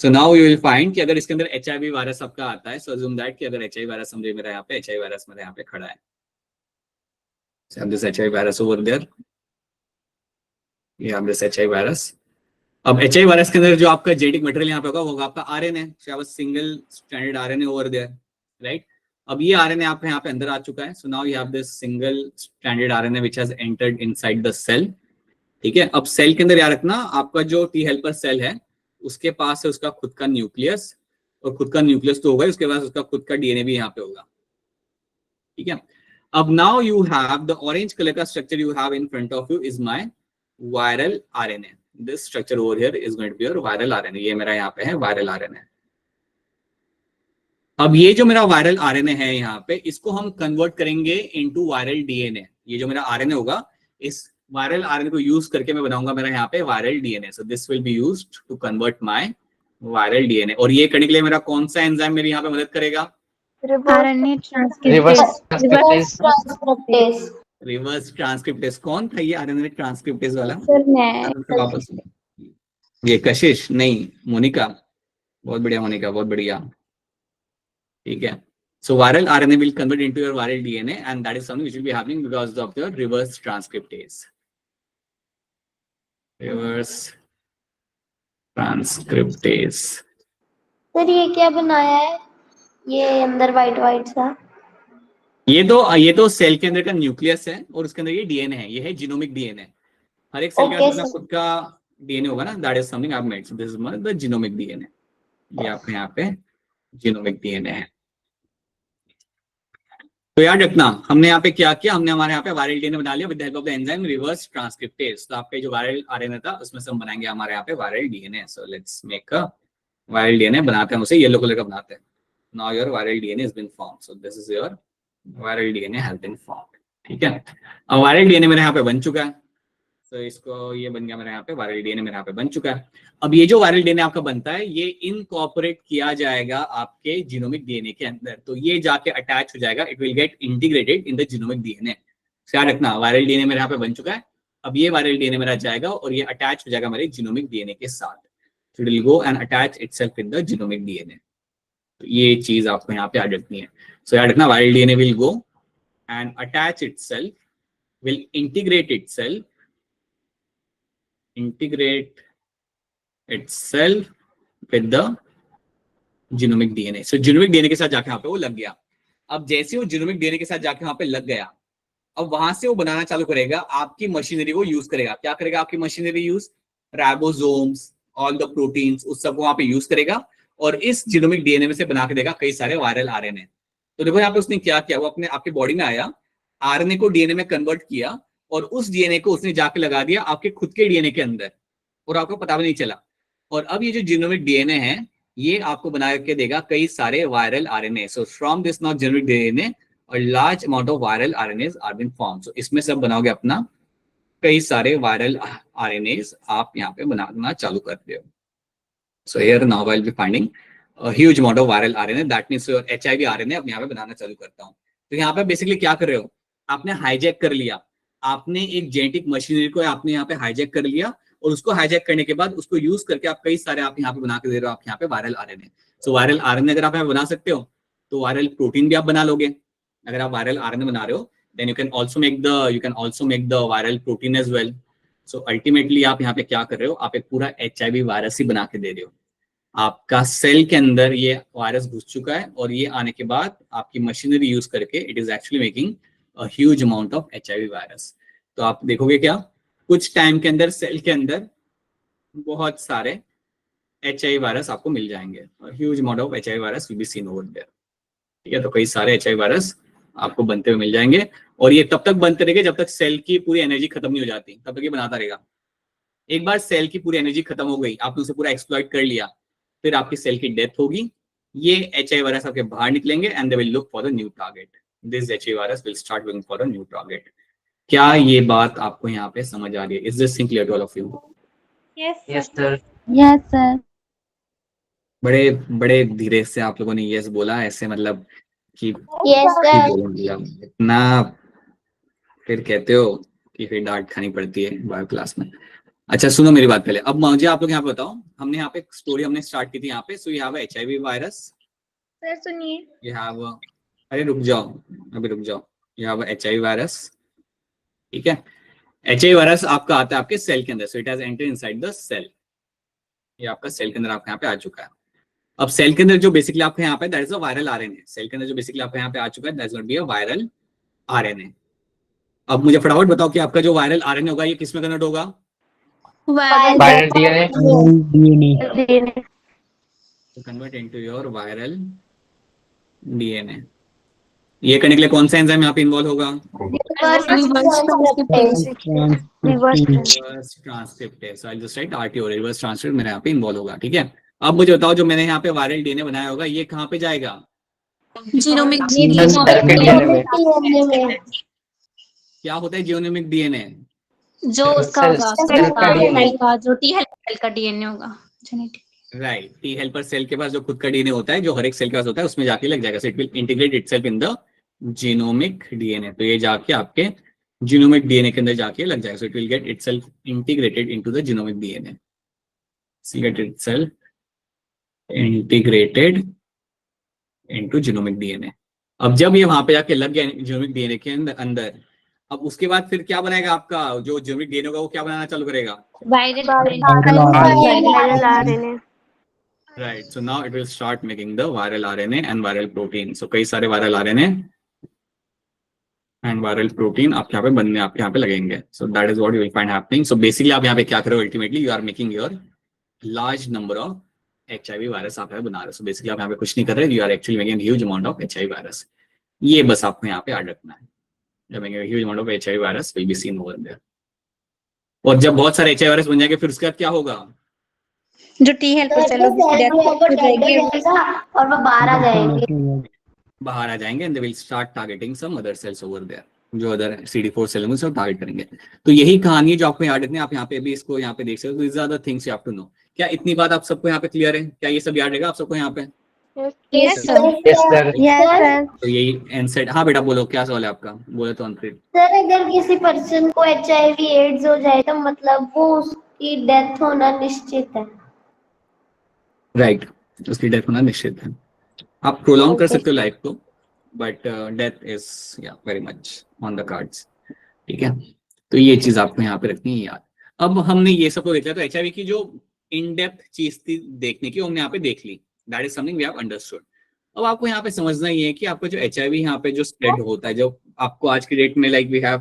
So now you will find कि अगर इसके अंदर HIV वायरस आपका आता है, सो अज्यूम दैट कि अगर HIV वायरस समझे मेरा यहाँ पे HIV वायरस मेरे यहाँ पे खड़ा है, so I have this HIV virus over there, you have this HIV virus। अब HIV वायरस के अंदर जो आपका जेनेटिक मटेरियल यहाँ पे होगा वो होगा आपका RNA, so you have a single stranded RNA over there, right? अब ये RNA आपके यहाँ पे अंदर आ चुका है, so now you have this single stranded RNA which has entered inside the cell। ठीक है, अब सेल के अंदर याद रखना आपका जो टी हेल्पर सेल है उसके पास है उसका खुद का न्यूक्लियस, और खुद का न्यूक्लियस तो होगा, उसके पास उसका खुद का DNA भी यहाँ पे होगा। ठीक है, अब now you have the orange colour का structure you have in front of you is my viral RNA, this structure over here is going to be your viral RNA, ये मेरा यहाँ पे है वायरल RNA। अब ये जो मेरा वायरल RNA है यहाँ पे, इसको हम कन्वर्ट करेंगे इनटू वायरल DNA, ये जो मेरा RNA होगा इस वायरल RNA को यूज करके मैं बनाऊंगा मेरा यहाँ पे viral DNA, so this will be used to convert my viral DNA। और ये करने के लिए मेरा कौन सा एंजाइम मेरी यहाँ पे मदद करेगा, RNA reverse transcriptase. Transcriptase. Reverse transcriptase. कौन था ये RNA ट्रांसक्रिप्टेज वाला? सर मैं वापस, ये कशिश नहीं, मोनिका, बहुत बढ़िया मोनिका, बहुत बढ़िया। ठीक है, so viral RNA will convert into your viral DNA, and that is something which will be happening because of the reverse transcriptase. Reverse transcriptase. Sir ये क्या बनाया है, ये अंदर वाइट वाइट सा? ये तो सेल के अंदर का न्यूक्लियस है और उसके अंदर ये डीएनए है, ये है जीनोमिक डीएनए। हर एक सेल के Okay, अंदर अपना sir. खुद का डीएनए होगा ना, that is something I have made, so this is the genomic DNA. ये आपके यहाँ पे जीनोमिक डीएनए है। तो याद रखना हमने यहाँ पे क्या किया, हमने हमारे यहाँ पे वायरल डीएनए बना लिया with the help of the enzyme reverse transcriptase. तो आपके जो वायरल आरएनए था उसमें से हम बनाएंगे हमारे यहाँ पे viral DNA. So let's make a viral DNA, बनाते हैं उसे येलो कलर का बनाते हैं। Now your viral DNA has been formed, so this is your viral DNA has been formed. ठीक है, अब वायरल डीएनए मेरे यहाँ पे बन चुका है। तो इसको ये बन गया मेरे यहाँ पे वायरल डीएनए मेरे यहाँ पे बन चुका है। अब ये जो वायरल डीएनए आपका बनता है ये इनकॉर्पोरेट किया जाएगा आपके जीनोमिक डीएनए के अंदर। तो ये जाके अटैच हो जाएगा, it will gate integrated in the genomic DNA. ध्यान रखना वायरल डीएनए मेरे यहाँ पे बन चुका है। अब ये वायरल डीएनए मेरा जाएगा और ये अटैच हो जाएगा मेरे जीनोमिक डीएनए के साथ। So it will go and attach itself with the genomic DNA. तो ये चीज आपको यहाँ पे याद रखनी है। So याद रखना viral DNA will go and attach itself, will integrate itself with the genomic DNA. So genomic DNA के साथ जाके यहाँ पे वो लग गया। अब जैसे वो genomic DNA के साथ जाके वहाँ पे लग गया, अब वहां से वो बनाना चालू करेगा, आपकी मशीनरी को यूज करेगा। क्या करेगा आपकी machinery use? Ribosomes, all the proteins, उस सब को वहां पे यूज करेगा और इस जीनोमिक डीएनए में से बना के देगा कई सारे वायरल आरएनए। तो देखो यहाँ पे उसने क्या किया, वो अपने आपके बॉडी में आया, आरएनए को डीएनए में कन्वर्ट किया और उस डीएनए को उसने जाके लगा दिया आपके खुद के डीएनए के अंदर और आपको पता भी नहीं चला। और अब ये जो जीनोमिक डीएनए है ये आपको बना के देगा कई सारे viral RNA. So from this now genomic DNA और large amount of viral RNAs are been form. So इसमें सब बनाओगे अपना कई सारे वायरल आरएनएस आप यहाँ पे बनाना चालू कर रहे हो। So here now I'll be finding a huge amount of viral RNA, that means your HIV RNA अब यहाँ पे बनाना चालू करता हूँ। तो यहाँ पे बेसिकली क्या कर रहे हो, आपने हाईजैक कर लिया, आपने एक जेनेटिक मशीनरी को आपने यहाँ पे हाईजैक कर लिया और उसको हाईजैक करने के बाद उसको यूज करके आप कई सारे आप यहाँ पे बना के दे रहे हो आप यहाँ पे viral RNA. So viral RNA अगर आप यहाँ बना सकते हो तो वायरल प्रोटीन भी आप बना लोगे। अगर आप वायरल आरएनए बना रहे हो then you can also make the viral protein as well. So ultimately आप यहाँ पे क्या कर रहे हो, आप एक पूरा HIV वायरस ही बना के दे रहे हो। आपका सेल के अंदर ये वायरस घुस चुका है और ये आने के बाद आपकी मशीनरी यूज करके it is actually making a huge amount of HIV virus. तो आप देखोगे क्या, कुछ टाइम के अंदर सेल के अंदर बहुत सारे HIV वायरस आपको मिल जाएंगे। Huge amount of HIV virus will be seen over there. ठीक है, तो कई सारे HIV वायरस आपको बनते हुए मिल जाएंगे और ये तब तक बनते रहेंगे जब तक सेल की पूरी एनर्जी खत्म नहीं हो जाती, तब तक ये बनाता रहेगा। एक बार सेल की पूरी एनर्जी खत्म हो गई, आपने उसे पूरा एक्सप्लॉइट कर लिया, फिर आपकी सेल की डेथ होगी, ये HIV वायरस आपके बाहर निकलेंगे and they will look for the new target. This HIV virus will start looking for a new target. क्या ये बात आपको यहाँ पे समझ आ रही है? Is this thing clear to all of you? Yes sir. Yes sir. बड़े बड़े धीरे से आप लोगों ने यस बोला, ऐसे मतलब कि Yes, sir. इतना फिर कहते हो कि फिर डांट खानी पड़ती है बायो क्लास में। अच्छा सुनो मेरी बात पहले, अब मुझे आप लोग यहाँ पे बताओ, हमने यहाँ पे स्टोरी हमने स्टार्ट की थी यहाँ पे। So you have HIV virus, sir सुनिए। यू हैव, अरे रुक जाओ, अभी रुक जाओ, यू हैव HIV वायरस। ठीक है, HIV वायरस आपका आता है आपके सेल के अंदर। So it has entered inside the cell. ये आपका सेल के अंदर आपके यहाँ पे आ चुका है। अब सेल के अंदर जो बेसिकली आपके यहाँ पे that is a viral RNA. Cell के अंदर जो बेसिकली आपके यहाँ पे आ चुका है that is going to be a viral RNA. अब मुझे फटाफट बताओ कि आपका जो वायरल आरएनए होगा ये किस में कन्वर्ट होगा? Viral DNA. DNA तो convert into your viral DNA. ये करने के लिए कौन सा एंजाइम यहाँ पे इन्वॉल्व होगा? Reverse transcriptase. So I just right RTO, reverse transcript मेरे यहाँ पे इन्वॉल्व होगा। ठीक है, अब मुझे बताओ जो मैंने यहाँ पे वायरल डीएनए बनाया होगा ये कहाँ पे जाएगा? जीनोमिक डीएनए में। क्या होता है जीनोमिक डीएनए? जो उसका होगा सेल का DNA। का जो टी हेल्पर का डीएनए होगा genetic. Right, T helper cell के पास जो खुद का डीएनए होता है, जो हर एक सेल के पास होता है, उसमें जाके लग जाएगा। So it will integrate itself in the genomic DNA. तो ये जाके आपके जीनोमिक डीएनए के अंदर जाके लग जाएगा। So it will get itself integrated into the genomic DNA. Get itself integrated into genomic DNA. अब जब ये वहां पे जाके लग गया जीनोमिक डीएनए के अंदर, अब उसके बाद फिर क्या बनाएगा आपका जो जीनोमिक डीएनए होगा, वो क्या बनाना चालू करेगा? Viral Right. So now it will start making the viral RNA and viral protein. So कई सारे viral RNA and viral protein आपके यहाँ पे बनने आपके यहाँ पे लगेंगे. So that is what you will find happening. So basically आप यहाँ पे क्या करो ultimately you are making your large number of HIV virus आप यहाँ पे बना रहे हो. So basically आप यहाँ पे कुछ नहीं कर रहे, you are actually making a huge amount of HIV virus. ये बस आपको यहाँ पे याद रखना है. Making a huge amount of HIV virus will be seen over there. और जब बहुत सारे HIV virus बन जाएंगे फिर उसके बाद क्या होगा? जो टी हेल्पर सेल होगी उसकी death हो जाएगी। और वो बाहर आ जाएंगे। बाहर आ जाएंगे and they will start targeting some other cells over there. जो अदर CD4 सेल होंगे सब टारगेट करेंगे. तो यही कहानी है जो आपको याद रखनी है. आप यहाँ पे भी इसको यहाँ पे देख सकते हो. These are the things you have to know. क्या इतनी बात आप सबको यहाँ पे क्लियर है? क्या ये सब याद रहेगा आप सबको यहाँ पे? Yes sir. Yes, sir. Yes, तो यही एनसेट. हाँ बेटा बोलो क्या सवाल है आपका? बोले तो अंतरित. सर अगर किसी पर्सन को HIV एड्स हो जाए तो मतलब वो उसकी डेथ होना निश्चित है। राइट. उसकी डेथ होना निश्चित है. आप प्रोलॉन्ग कर सकते हो लाइफ को बट डेथ इज या very much on the cards. ठीक है. तो ये चीज आपको यहाँ पे रखनी है याद. अब हमने ये सब तो देख लिया. तो HIV की जो इन डेप्थ चीज थी देखने की हमने यहाँ पे देख ली. That is something we have understood. अब आपको यहाँ पे समझना ये है कि आपका जो HIV यहाँ पे जो स्प्रेड होता है, जो आपको आज की डेट में like we have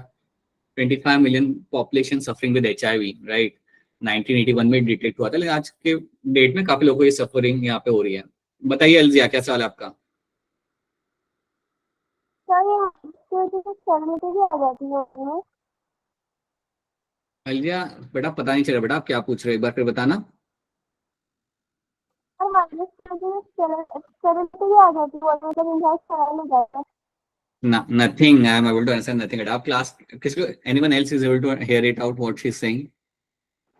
25 million population suffering with HIV, right. 1981 में डिटेक्ट हुआ था, लेकिन आज के डेट में काफी लोगों को ये सफरिंग यहाँ पे हो रही है. बताइए अलजिया क्या सवाल है आपका? अलजिया बेटा पता नहीं चला बेटा आप क्या पूछ रहे हो, एक बार फिर बताना. Nothing. I am able to answer nothing. आप क्लास किसको anyone else is able to hear it out what she's saying?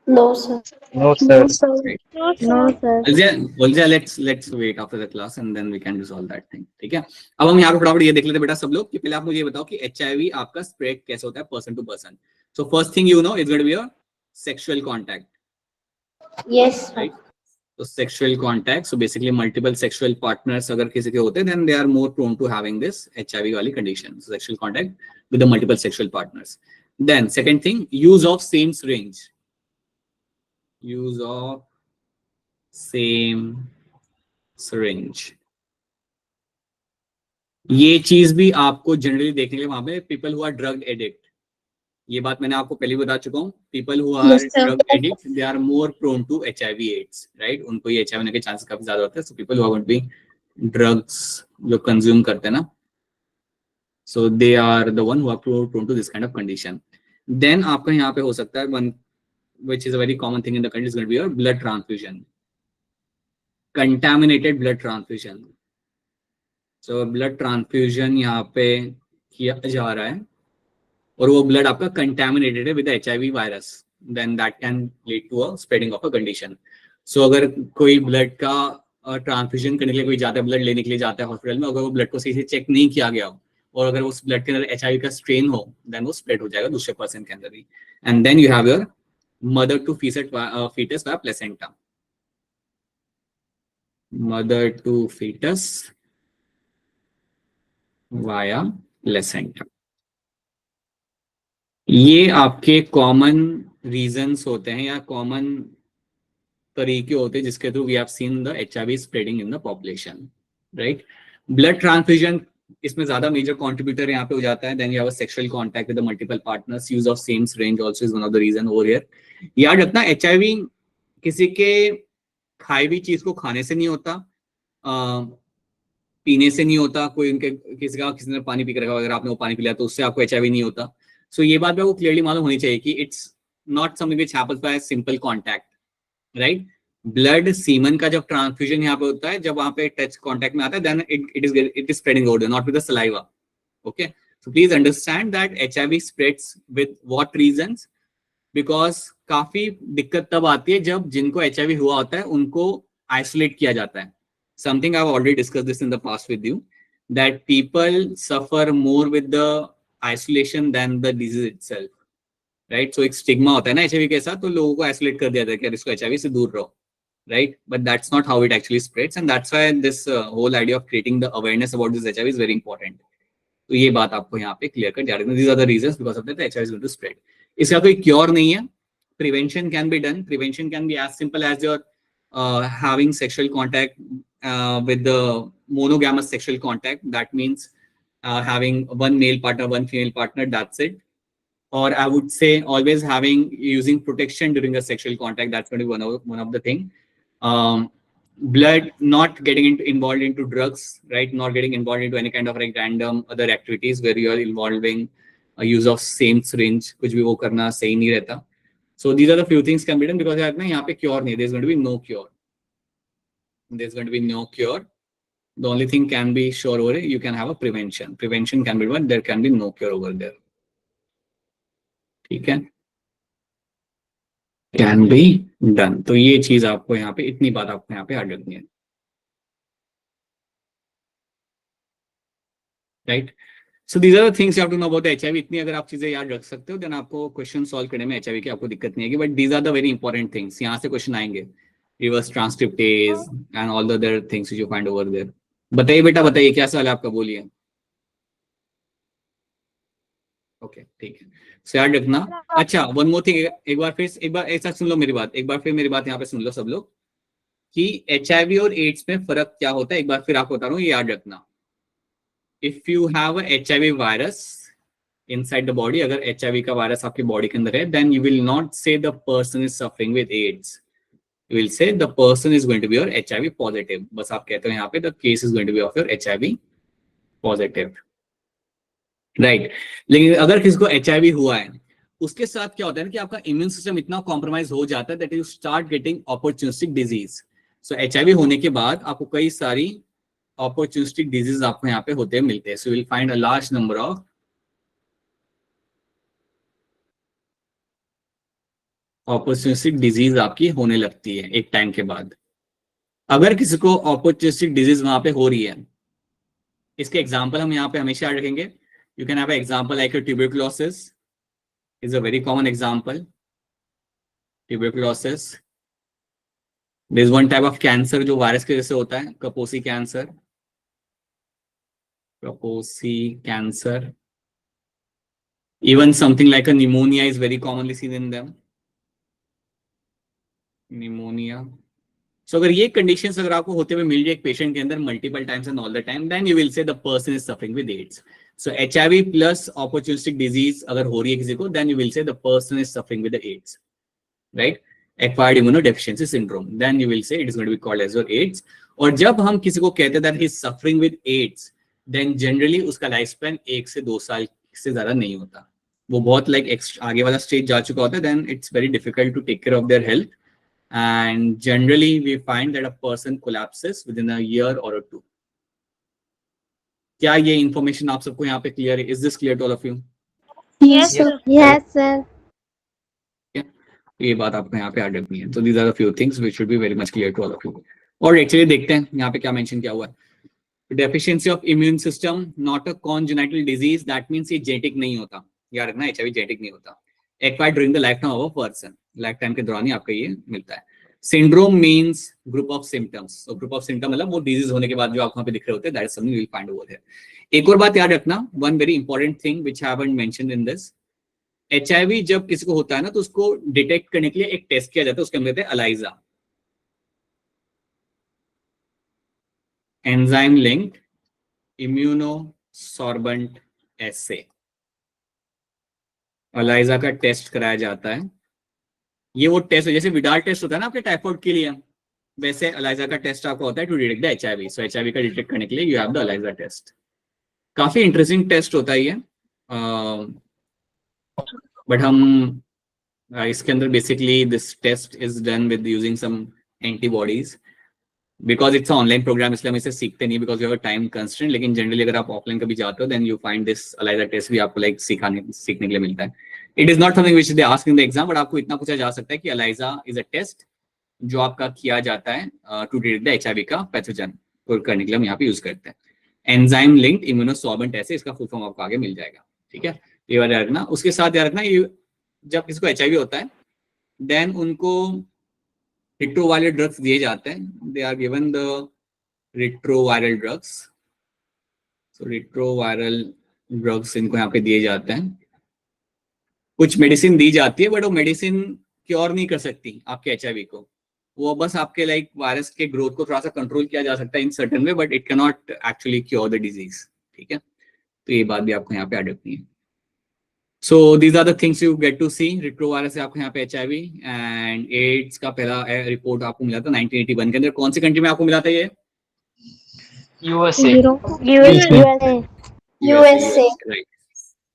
No sir. No, sir. No, sir. Alja, let's wait after the class and then we can resolve that thing. ठीक है. अब हम यहाँ पे फटाफट ये देख लेते हैं बेटा सब लोग कि पहले आप मुझे ये बताओ कि HIV आपका स्प्रेड कैसे होता है person to person. So first thing you know is going to be your sexual contact. Yes. Right. So sexual contact. So basically multiple sexual partners अगर किसी के होते हैं then they are more prone to having this HIV वाली condition. So sexual contact with the multiple sexual partners. Then second thing, use of same syringe. Use of same syringe. ये चीज भी आपको जनरली देखने के लिए वहां पे people who are drug addict. ये बात मैंने आपको पहले बता चुका हूँ. People who are drug addicts, they are more prone to HIV/AIDS, right? उनको ये HIV होने के चांसेस काफी ज्यादा होते हैं. So people who are going to be drugs जो consume करते हैं ना, so they are the one who are prone to this kind of condition. Then आपका यहाँ पे हो सकता है one which is a very common thing in the country is going to be your blood transfusion. Contaminated blood transfusion. So blood transfusion यहाँ पे किया जा रहा है और वो ब्लड आपका कंटेमिनेटेड है with HIV virus, then that can lead to a spreading of a condition. So अगर कोई ब्लड का ट्रांसफ्यूजन करने के लिए कोई जाता है, ब्लड लेने के लिए जाता है हॉस्पिटल में, अगर वो ब्लड को सही से चेक नहीं किया गया हो और अगर उस ब्लड के अंदर HIV का स्ट्रेन हो देन वो स्प्रेड हो जाएगा दूसरे पर्सन के अंदर ही. And then you have your mother to fetus via placenta. Mother to fetus via placenta. ये आपके कॉमन रीजंस होते हैं या कॉमन तरीके होते हैं जिसके through we have seen the HIV spreading in the population, right. Blood transfusion इसमें ज्यादा मेजर कंट्रीब्यूटर यहाँ पे हो जाता है. Then you have a sexual contact with the multiple partners. Use of same syringe also is one of the reason over here. याद रखना HIV किसी के खाई हुई चीज को खाने से नहीं होता, पीने से नहीं होता. कोई उनके किसी ने पानी पी कर रखा, अगर आपने वो पानी पी लिया तो उससे आपको HIV नहीं होता. सो ये बात आपको क्लियरली मालूम होनी चाहिए कि it's not something which happens bye simple contact, right. Blood semen का जब ट्रांसफ्यूजन यहाँ पे होता है, जब वहां पे टच कांटेक्ट में आता है, then it is spreading over, not with the saliva. Okay, so please understand that HIV spreads with what reasons, because काफी दिक्कत तब आती है जब जिनको HIV हुआ होता है उनको आइसोलेट किया जाता है. Something I've already discussed this in the past with you, that people suffer more with the isolation than the disease itself, right? So एक stigma होता है ना HIV के साथ, तो लोगों को isolate कर दिया जाता है कि इसको HIV से दूर रहो, right? But that's not how it actually spreads, and that's why this whole idea of creating the awareness about this HIV is very important. तो ये बात आपको यहाँ पे clear कर जाना. These are the reasons because of that the HIV is going to spread. इसका कोई cure नहीं है. Prevention can be done. Prevention can be as simple as your having sexual contact with the monogamous sexual contact, that means having one male partner, one female partner, that's it. Or I would say always using protection during a sexual contact, that's going to be one of the thing. Blood, not getting involved into drugs, right? Not getting involved into any kind of like random other activities where you are involving a use of same syringe, कुछ भी वो करना सही नहीं रहता. So these are the few things can be done, because यार ना यहाँ पे cure नहीं, there's going to be no cure. There's going to be no cure. The only thing can be sure over it, you can have a prevention. Prevention can be done, there can be no cure over there. ठीक है, can be done. तो ये चीज आपको यहाँ पे, इतनी बात आपको यहाँ पे याद रखनी है, right. So these are the things you have to know about HIV. इतनी अगर आप चीजें याद रख सकते हो, देन आपको क्वेश्चन सॉल्व करने में एचआईवी की आपको दिक्कत नहीं आएगी. But these are the very important things. यहाँ से क्वेश्चन आएंगे, reverse transcriptase and all the other things you find over there. बताइए बेटा, बताइए क्या सवाल है आपका, बोलिए. ओके, ठीक है, सो याद रखना. अच्छा, वन मोर थिंग, एक बार ऐसा सुन लो मेरी बात, एक बार फिर मेरी बात यहाँ पे सुन लो सब लोग, कि एचआईवी और एड्स में फर्क क्या होता है. एक बार फिर आपको बता रहा हूँ, ये याद रखना. If you have a HIV virus inside the body, अगर एचआईवी का वायरस आपकी बॉडी के अंदर है, then you will not say the person is suffering with AIDS, you will say the person is going to be your HIV positive. बस आप कहते हो यहाँ पे the case is going to be of your HIV positive, right. लेकिन अगर किसी को एचआईवी हुआ है, उसके साथ क्या होता है ना कि आपका इम्यून सिस्टम इतना कॉम्प्रोमाइज हो जाता है that you start getting opportunistic disease. So HIV होने के बाद आपको कई सारी अपॉर्चुनिस्टिक डिजीज आपको यहाँ पे होते मिलते हैं. So you will find a large number of opportunistic disease आपकी होने लगती है एक टाइम के बाद. अगर किसी को अपॉर्चुनिस्टिक डिजीज वहां पे हो रही है, इसके एग्जाम्पल हम यहाँ पे हमेशा याद रखेंगे. You can have an example like a tuberculosis is a very common example. Tuberculosis. There is one type of cancer जो वायरस की वजह से होता है, Kaposi cancer. Kaposi cancer. Even something like a pneumonia is very commonly seen in them. Pneumonia. So अगर ये conditions अगर आपको होते हुए मिल जाए एक पेशेंट के अंदर multiple times and all the time, then you will say the person is suffering with AIDS. So HIV plus opportunistic disease अगर हो रही है किसी को, then you will say the person is suffering with the AIDS, right? Acquired immunodeficiency syndrome, then you will say it is going to be called as your AIDS. और जब हम किसी को कहते हैं that he is suffering with AIDS, then generally उसका life span 1 से 2 साल से ज्यादा नहीं होता. वो बहुत आगे वाला स्टेज जा चुका होता है, then it's very difficult to take care of their health, and generally we find that a person collapses within a year or 2. क्या ये इंफॉर्मेशन आप सबको यहाँ पे क्लियर है? Is this clear to all of you? Yes, sir. Yes, sir. ये बात आपको यहाँ पे याद रखनी है. तो these are the few things which should be very much clear to all of you. और एक्चुअली देखते हैं यहाँ पे क्या मेंशन किया हुआ है. Deficiency of immune system, not a congenital disease, that means ये जेनेटिक नहीं होता. याद रखना, एचआईवी जेनेटिक नहीं होता. Acquired during the life time of a person, life time के दौरान ही आपका ये मिलता है. Syndrome means group of symptoms. So group of symptom मतलब वो डिजीज होने के बाद जो आपको वहां पे दिख रहे होते हैं, that is something you will find over there. एक और बात याद रखना, one very important thing which I haven't mentioned in this. HIV जब किसी को होता है ना, तो उसको डिटेक्ट करने के लिए एक टेस्ट किया जाता है, उसके हम कहते हैं अलाइजा, एंजाइम लिंक्ड इम्यूनोसॉर्बेंट एसे. अलाइजा का टेस्ट कराया जाता है. ये वो टेस्ट जैसे विडाल टेस्ट होता है ना आपके टाइफाइड के लिए, वैसे अलाइजा का टेस्ट आपको होता है to detect the HIV. So HIV का डिटेक्ट करने के लिए you have the ELISA test. काफी इंटरेस्टिंग टेस्ट होता है ये. बट हम इसके अंदर basically this test is done with using some antibodies, because it's online program, इसलिए हम इसे सीखते नहीं because you have a time constraint. लेकिन जनरली अगर आप ऑफलाइन कभी जाते हो, then you find this ELISA test भी आपको लाइक सीखने के लिए मिलता है. It is not something which they ask in the exam, but आपको इतना पूछा जा सकता है कि अलाइजा इज अ टेस्ट जो आपका किया जाता है टू डिटेक्ट द एचआईवी का पैथोजन, को करने के लिए हम यहाँ पे यूज करते हैं. एंजाइम लिंक्ड इम्यूनोसॉर्बेंट ऐसे, इसका फुल फॉर्म आपको आगे मिल जाएगा. ठीक है, ये वाला याद रखना. उसके साथ याद रखना, ये जब किसी को एचआईवी होता है, देन उनको रिट्रोवायरल ड्रग्स दिए जाते हैं. They are given the retroviral drugs. So retroviral drugs इनको यहाँ पे दिए जाते हैं. कुछ मेडिसिन दी जाती है, बट वो मेडिसिन क्योर नहीं कर सकती आपके एचआईवी को. वो बस आपके लाइक वायरस के ग्रोथ को थोड़ा सा कंट्रोल किया जा सकता है in certain way, but it can not actually cure the disease. ठीक है, तो ये बात भी आपको यहाँ पे ऐड रखनी है। So these are the things you get to see. Retrovirus से आपको यहाँ पे एचआईवी एंड एड्स का पहला रिपोर्ट आपको मिला था 1981 के अंदर। कौन सी कंट्री में आपको मिला था ये? यूएसए। यूएसए।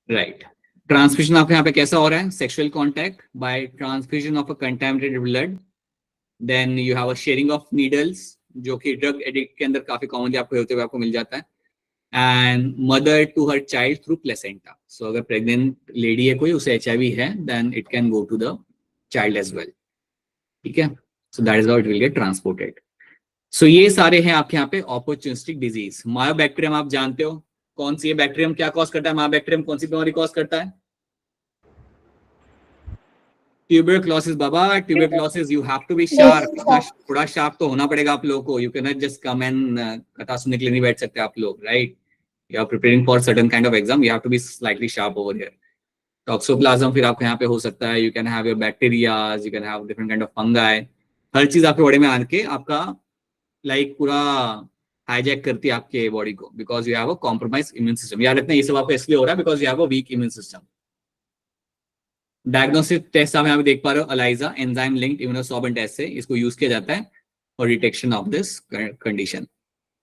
राइट। ट्रांसमिशन आपके यहाँ पे कैसा हो रहा है? Sexual contact by transfusion of a contaminated blood, then you have a sharing of needles, जो कि ड्रग एडिक्ट के अंदर काफी कॉमनली आपको होते हुए आपको मिल जाता है, and mother to her child through placenta. So अगर प्रेग्नेंट लेडी है कोई, उसे एचआईवी है, then it can go to the child as well. ठीक है, so that is how it will get transported. So ये सारे हैं आपके यहाँ पे ऑपर्चुनिस्टिक डिजीज। मायोबैक्टीरियम आप जानते हो कौन सी है? बैक्टीरियम क्या कॉज करता है? मायोबैक्टीरियम कौन सी बीमारी कॉज करता है? ट्यूबरक्लोसिस बाबा, tuberculosis. You have to be sharp. थोड़ा शार्प तो होना पड़ेगा आप लोगों को। You can not just come and कथा सुनने के लिए नहीं बैठ सकते आप लोग, right? You are preparing for certain kind of exam, you have to be slightly sharp over here. Toxoplasm फिर आपके यहाँ पे हो सकता है, you can have your bacterias, you can have different kind of fungi. हर चीज आपके बॉडी में आके आपका लाइक पूरा हाईजैक करती है आपके बॉडी को, because you have a compromise immune system. याद रखना ये सब आपको इसलिए हो रहा है because you have a weak immune system. Diagnostic test आप यहाँ पे देख पा रहे हो, ELISA enzyme linked immunosorbent test से इसको यूज किया जाता है for detection of this condition.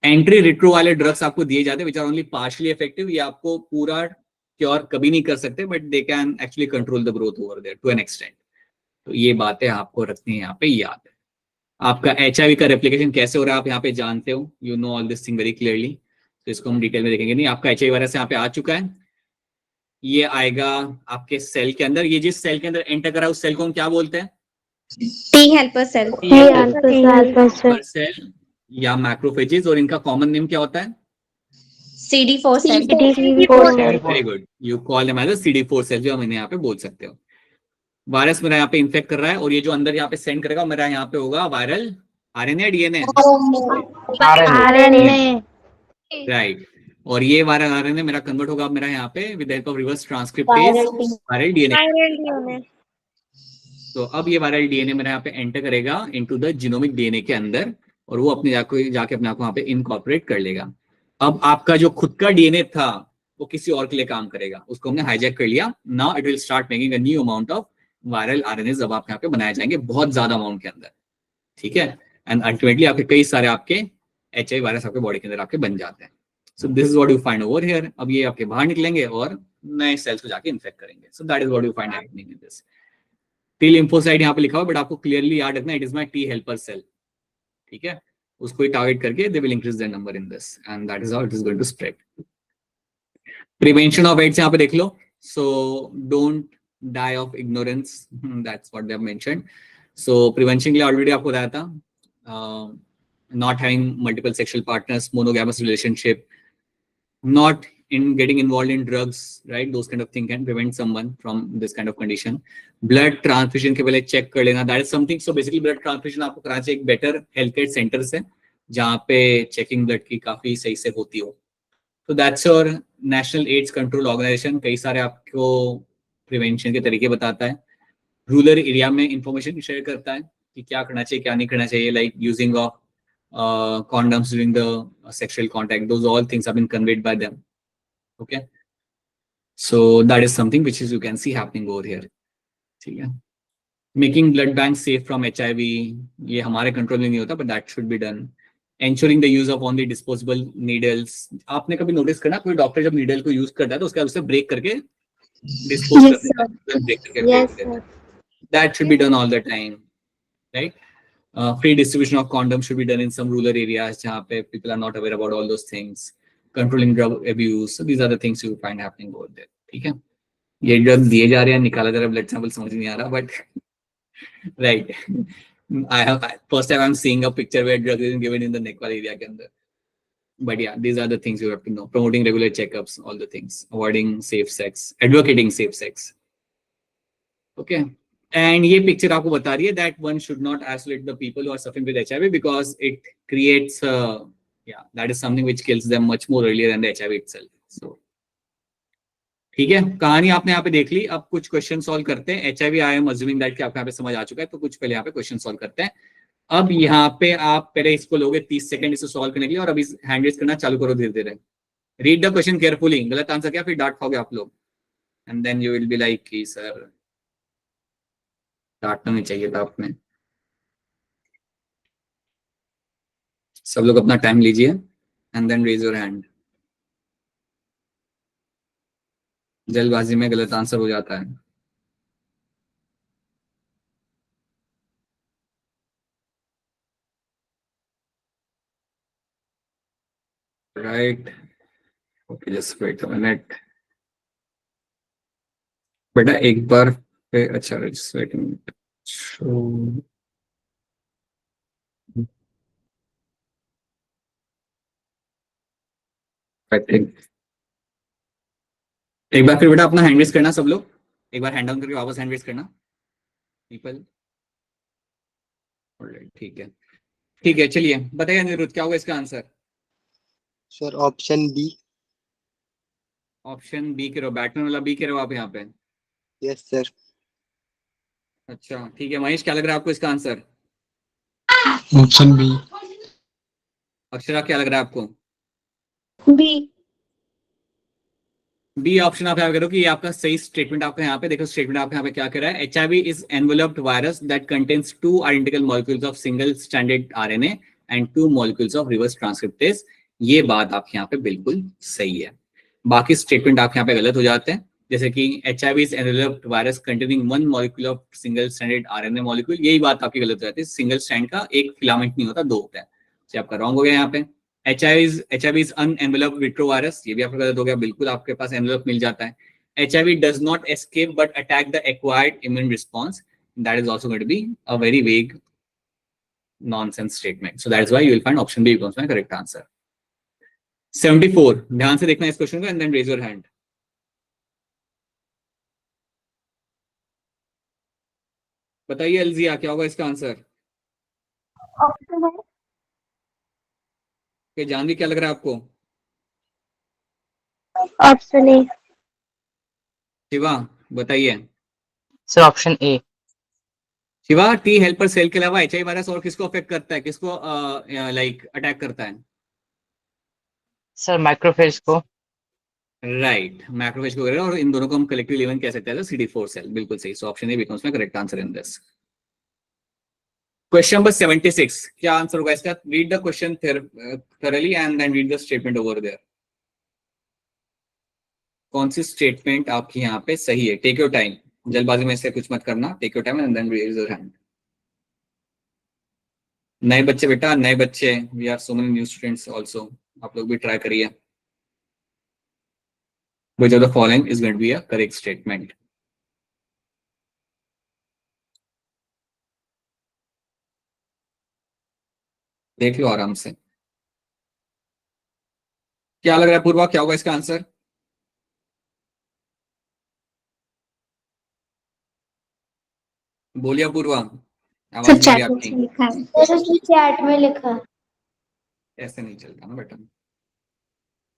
Anti retroviral drugs आपको दिए जाते हैं which are only partially effective. ये आपको पूरा क्योर कभी नहीं कर सकते, but they can actually control the growth over there to an extent. तो ये बातें आपको रखनी है यहाँ पे याद। आपका एचआईवी का रेप्लिकेशन कैसे हो रहा है आप यहाँ पे जानते हो, you know all this thing very clearly. तो इसको हम डिटेल में देखेंगे नहीं। आपका एचआईवी वायरस यहाँ पे आ चुका है, ये आएगा आपके सेल के अंदर। ये जिस सेल के अंदर एंटर करा उस सेल को हम क्या बोलते हैं? T helper cell. सेल या मैक्रोफेजेस। और इनका कॉमन नेम क्या होता है? CD4 cell. Very good, you call them as CD4 cell, जो हम इन्हें यहाँ पे बोल सकते हो। वायरस मेरा यहाँ पे इन्फेक्ट कर रहा है और ये जो अंदर यहाँ पे सेंड करेगा मेरा यहाँ पे होगा वायरल आरएनए डीएनए, राइट। और ये वायरल आरएनए मेरा कन्वर्ट होगा मेरा यहाँ पे with help of reverse transcriptase viral DNA. तो अब ये वायरल डीएनए मेरा यहाँ पे एंटर करेगा इनटू द जीनोमिक डीएनए के अंदर, और वो अपने जाके अपने आप को यहाँ पे इनकॉर्पोरेट कर लेगा। अब आपका जो खुद का डीएनए था वो किसी और के लिए काम करेगा, उसको हमने हाईजैक कर लिया। Now it will start making a new amount of viral RNA अब आप यहाँ पे बनाए जाएंगे बहुत ज्यादा अमाउंट के अंदर। ठीक है, एंड अल्टीमेटली आपके कई सारे आपके एचआईवी वायरस आपके बॉडी के अंदर आपके बन जाते हैं। सो this is what you find over here. अब ये आपके बाहर निकलेंगे और नए सेल्स को जाके इन्फेक्ट करेंगे। So that is what you find happening in this. T lymphocyte यहाँ पे लिखा हुआ, बट आपको क्लियरली याद रखना it is my T helper cell. ठीक है, उसको ही टारगेट करके they will increase their number in this and that is how it is going to spread. Prevention of AIDS यहाँ पे देख लो। So don't die of ignorance, that's what they have mentioned. So prevention के लिए already आपको बताया था, not having multiple sexual partners, monogamous relationship, not in getting involved in drugs, right? Those kind of thing can prevent someone from this kind of condition. Blood transfusion के पहले check कर लेना, that is something. So basically blood transfusion आपको कराना चाहिए एक better healthcare center से, जहाँ पे checking blood की काफी सही से होती हो। So that's your National AIDS Control Organization, कई सारे आपको प्रिवेंशन के तरीके बताता है। रूरल एरिया में इंफॉर्मेशन शेयर करता है कि क्या करना चाहिए क्या नहीं करना चाहिए, like using of condoms during the sexual contact. Those all things have been conveyed by them. Okay, so that is something which is you can see happening over here. ठीक है, making blood banks safe from HIV, ये हमारे control में नहीं होता, but that should be done. Ensuring the use of only disposable needles. आपने कभी notice करना कोई डॉक्टर जब नीडल को यूज करता है तो उसके बाद उसे ब्रेक करके डिस्पोज कर देता है, ब्रेक करके फेंक देता है. That should be done all the time, right? Free distribution of condoms should be done in some rural areas जहाँ पे people are not aware about all those things. Controlling drug abuse. So these are the things you find happening over there. ठीक है, ये drugs दिए जा रहे हैं, निकाला जा रहा है, ब्लड सैंपल समझ नहीं आ रहा, but right. I have first time I'm seeing a picture where drugs is given in the neck वाले area के अंदर. But yeah, these are the things you have to know. Promoting regular checkups, all the things. Avoiding safe sex, advocating safe sex. Okay. And ये picture आपको बता रही है that one should not isolate the people who are suffering with HIV because it creates, that is something which kills them much more earlier than the HIV itself. So, ठीक है, कहानी आपने यहाँ पे देख ली। अब कुछ क्वेश्चन सॉल्व करते हैं। HIV I am assuming that कि आपको यहाँ पे समझ आ चुका है, तो कुछ पहले यहाँ पे क्वेश्चन सॉल्व करते हैं। अब यहाँ पे आप पहले इसको लोगे 30 सेकंड इसे सॉल्व करने के लिए, और अभी हैंड रेज करना चालू करो धीरे धीरे। रीड द क्वेश्चन केयरफुली, गलत आंसर क्या फिर डांट खाओगे आप लोग, and then you will be like कि सर डांटना नहीं चाहिए था आपने। सब लोग अपना टाइम लीजिए and then raise your hand. जल्दबाजी में गलत आंसर हो जाता है। Right, okay, just wait a minute बेटा, एक बार अच्छा just wait a minute. I think एक बार फिर बेटा अपना हैंड रेज करना सब लोग, एक बार हैंड डाउन करके वापस हैंड रेज करना पीपल। ठीक है, ठीक है, चलिए बताइए अनिरुद्ध क्या होगा इसका answer. Sir option B. Option B कह रहे हो, बैटमैन वाला बी कह रहे हो आप यहाँ पे। Yes sir. अच्छा ठीक है, महेश क्या लग रहा है आपको इसका आंसर। Option B. अक्षरा क्या लग रहा है आपको। बी। बी ऑप्शन आप यहाँ करो कि ये आपका सही स्टेटमेंट। आपका यहाँ पे देखो स्टेटमेंट आपका यहाँ पे क्या कह रहा है, HIV is enveloped virus that contains 2 identical molecules of single stranded RNA and 2 molecules of reverse transcriptase. ये बात आपके यहाँ पे बिल्कुल सही है। बाकी स्टेटमेंट आप यहाँ पे गलत हो जाते हैं, जैसे कि HIV is enveloped virus containing 1 molecule of single stranded RNA molecule, यही बात आपकी गलत हो जाती है। सिंगल स्ट्रैंड का एक फिलामेंट नहीं होता, 2 होता है, तो आपका रॉन्ग हो गया यहाँ पे। HIV is unenveloped retrovirus, ये भी आपका गलत हो गया, बिल्कुल आपके पास एनवेलप मिल जाता है। HIV does not escape but attack the acquired immune response. That is also going to be a very vague nonsense statement. So that is why you will find option B becomes my correct answer. 74, ध्यान से देखना इस question को and then raise your hand. बताइए अलजिया क्या होगा इसका answer. Option है। जानवी क्या लग रहा है आपको। Option A. शिवा बताइए। Sir option A. Shiva, T helper cell के अलावा HIV वायरस और किसको अफेक्ट करता है, किसको लाइक अटैक करता है। सर माइक्रोफेज को। राइट, मैक्रोफेज को करेगा, और इन दोनों को हम कलेक्टिव इलेवन कह सकते हैं CD4 सेल, बिल्कुल सही। So option A becomes my correct answer in this. Question number 76, क्या आंसर होगा इसका। Read the question thoroughly and then read the statement over there. कौन सी स्टेटमेंट आपकी यहाँ पे सही है। टेक योर टाइम, जल्दबाजी में से कुछ मत करना। Take your time and then raise your hand. नए बच्चे बेटा, नए बच्चे, we are so many new students also, आप लोग भी ट्राई करिए। Which of the following is going to be a correct statement? देख लो आराम से। क्या लग रहा है पूर्वा, क्या होगा इसका आंसर। बोलिए पूर्वा, आवाज सर नहीं आ रही चैट आपकी। में लिखा है। सर उसने चैट में लिखा। ऐसे नहीं चलता ना बेटा।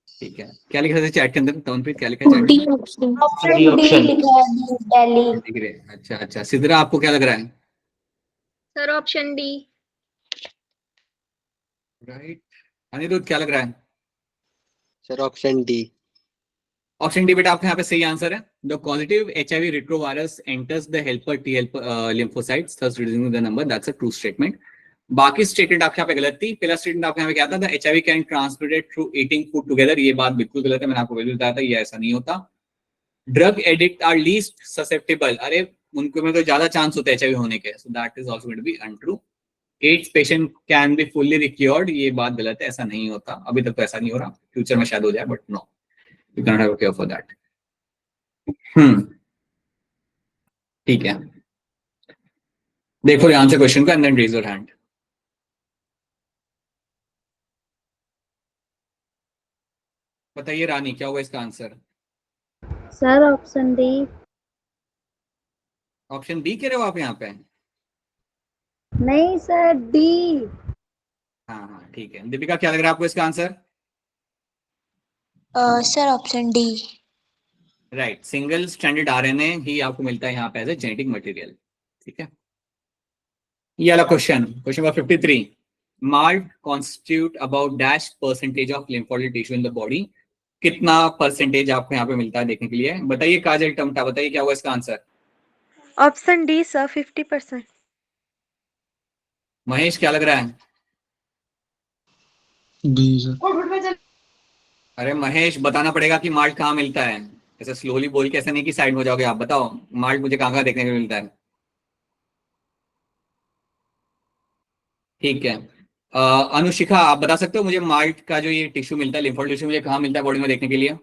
ठीक है, क्या लिखा था चैट के अंदर, तवनप्रीत क्या लिखा है चैट डी में। ऑप्शन। ऑप्शन डी लिखा है, दिल्ली। दिख रहे हैं। अच्छा अच्छा, सिद्धरा आपको क्या लग रहा है। Sir option D. Right, Aniruddh क्या लग रहा है। Sir option D. Option D बेटा आपके यहाँ पे सही आंसर है। The positive HIV retrovirus enters the helper T helper lymphocytes, thus reducing the number. That's a true statement. बाकी स्टेटमेंट आपके यहाँ पे गलत थी। पहला स्टेटमेंट आपके यहाँ पे क्या था, the HIV can transmitted through eating food together, ये बात बिल्कुल गलत है, मैंने आपको पहले बताया था, ये ऐसा नहीं होता। Drug addict are least susceptible, अरे उनको में तो ज्यादा चांस होता है HIV होने के, so that is also going to be untrue. AIDS patient can be fully recured, ये बात गलत है, ऐसा नहीं होता, अभी तक तो ऐसा नहीं हो रहा, फ्यूचर में शायद हो जाए, but no, you can not have a care for that. ठीक है, देखो आंसर क्वेश्चन का and then raise your hand. बताइए रानी क्या होगा इसका answer. Sir option D. Option B कह रहे हो आप यहाँ पे। नहीं सर, डी। हाँ हाँ ठीक है, दीपिका क्या लग रहा है आपको इसका answer. Sir option D. Right, single stranded RNA ही आपको मिलता है यहाँ पे एज ए जेनेटिक मटेरियल। ठीक है, ये वाला question number 53, mart constitute about dash percentage of lymphoid tissue in the body. कितना परसेंटेज आपको यहाँ पे मिलता है देखने के लिए, बताइए काजल टमटा, बताइए क्या होगा इसका answer. Option D sir 50%। Mahesh क्या लग रहा है? D sir. अरे महेश बताना पड़ेगा कि माल्ट कहाँ मिलता है, ऐसे स्लोली बोल के ऐसा नहीं कि साइड में हो जाओगे आप, बताओ माल्ट मुझे कहाँ कहाँ देखने को मिलता है। ठीक है, अनुशिखा आप बता सकते हो मुझे माल्ट का जो ये टिश्यू मिलता है, लिम्फोइड टिश्यू, मुझे कहाँ मिलता है बॉडी में देखने के लिए?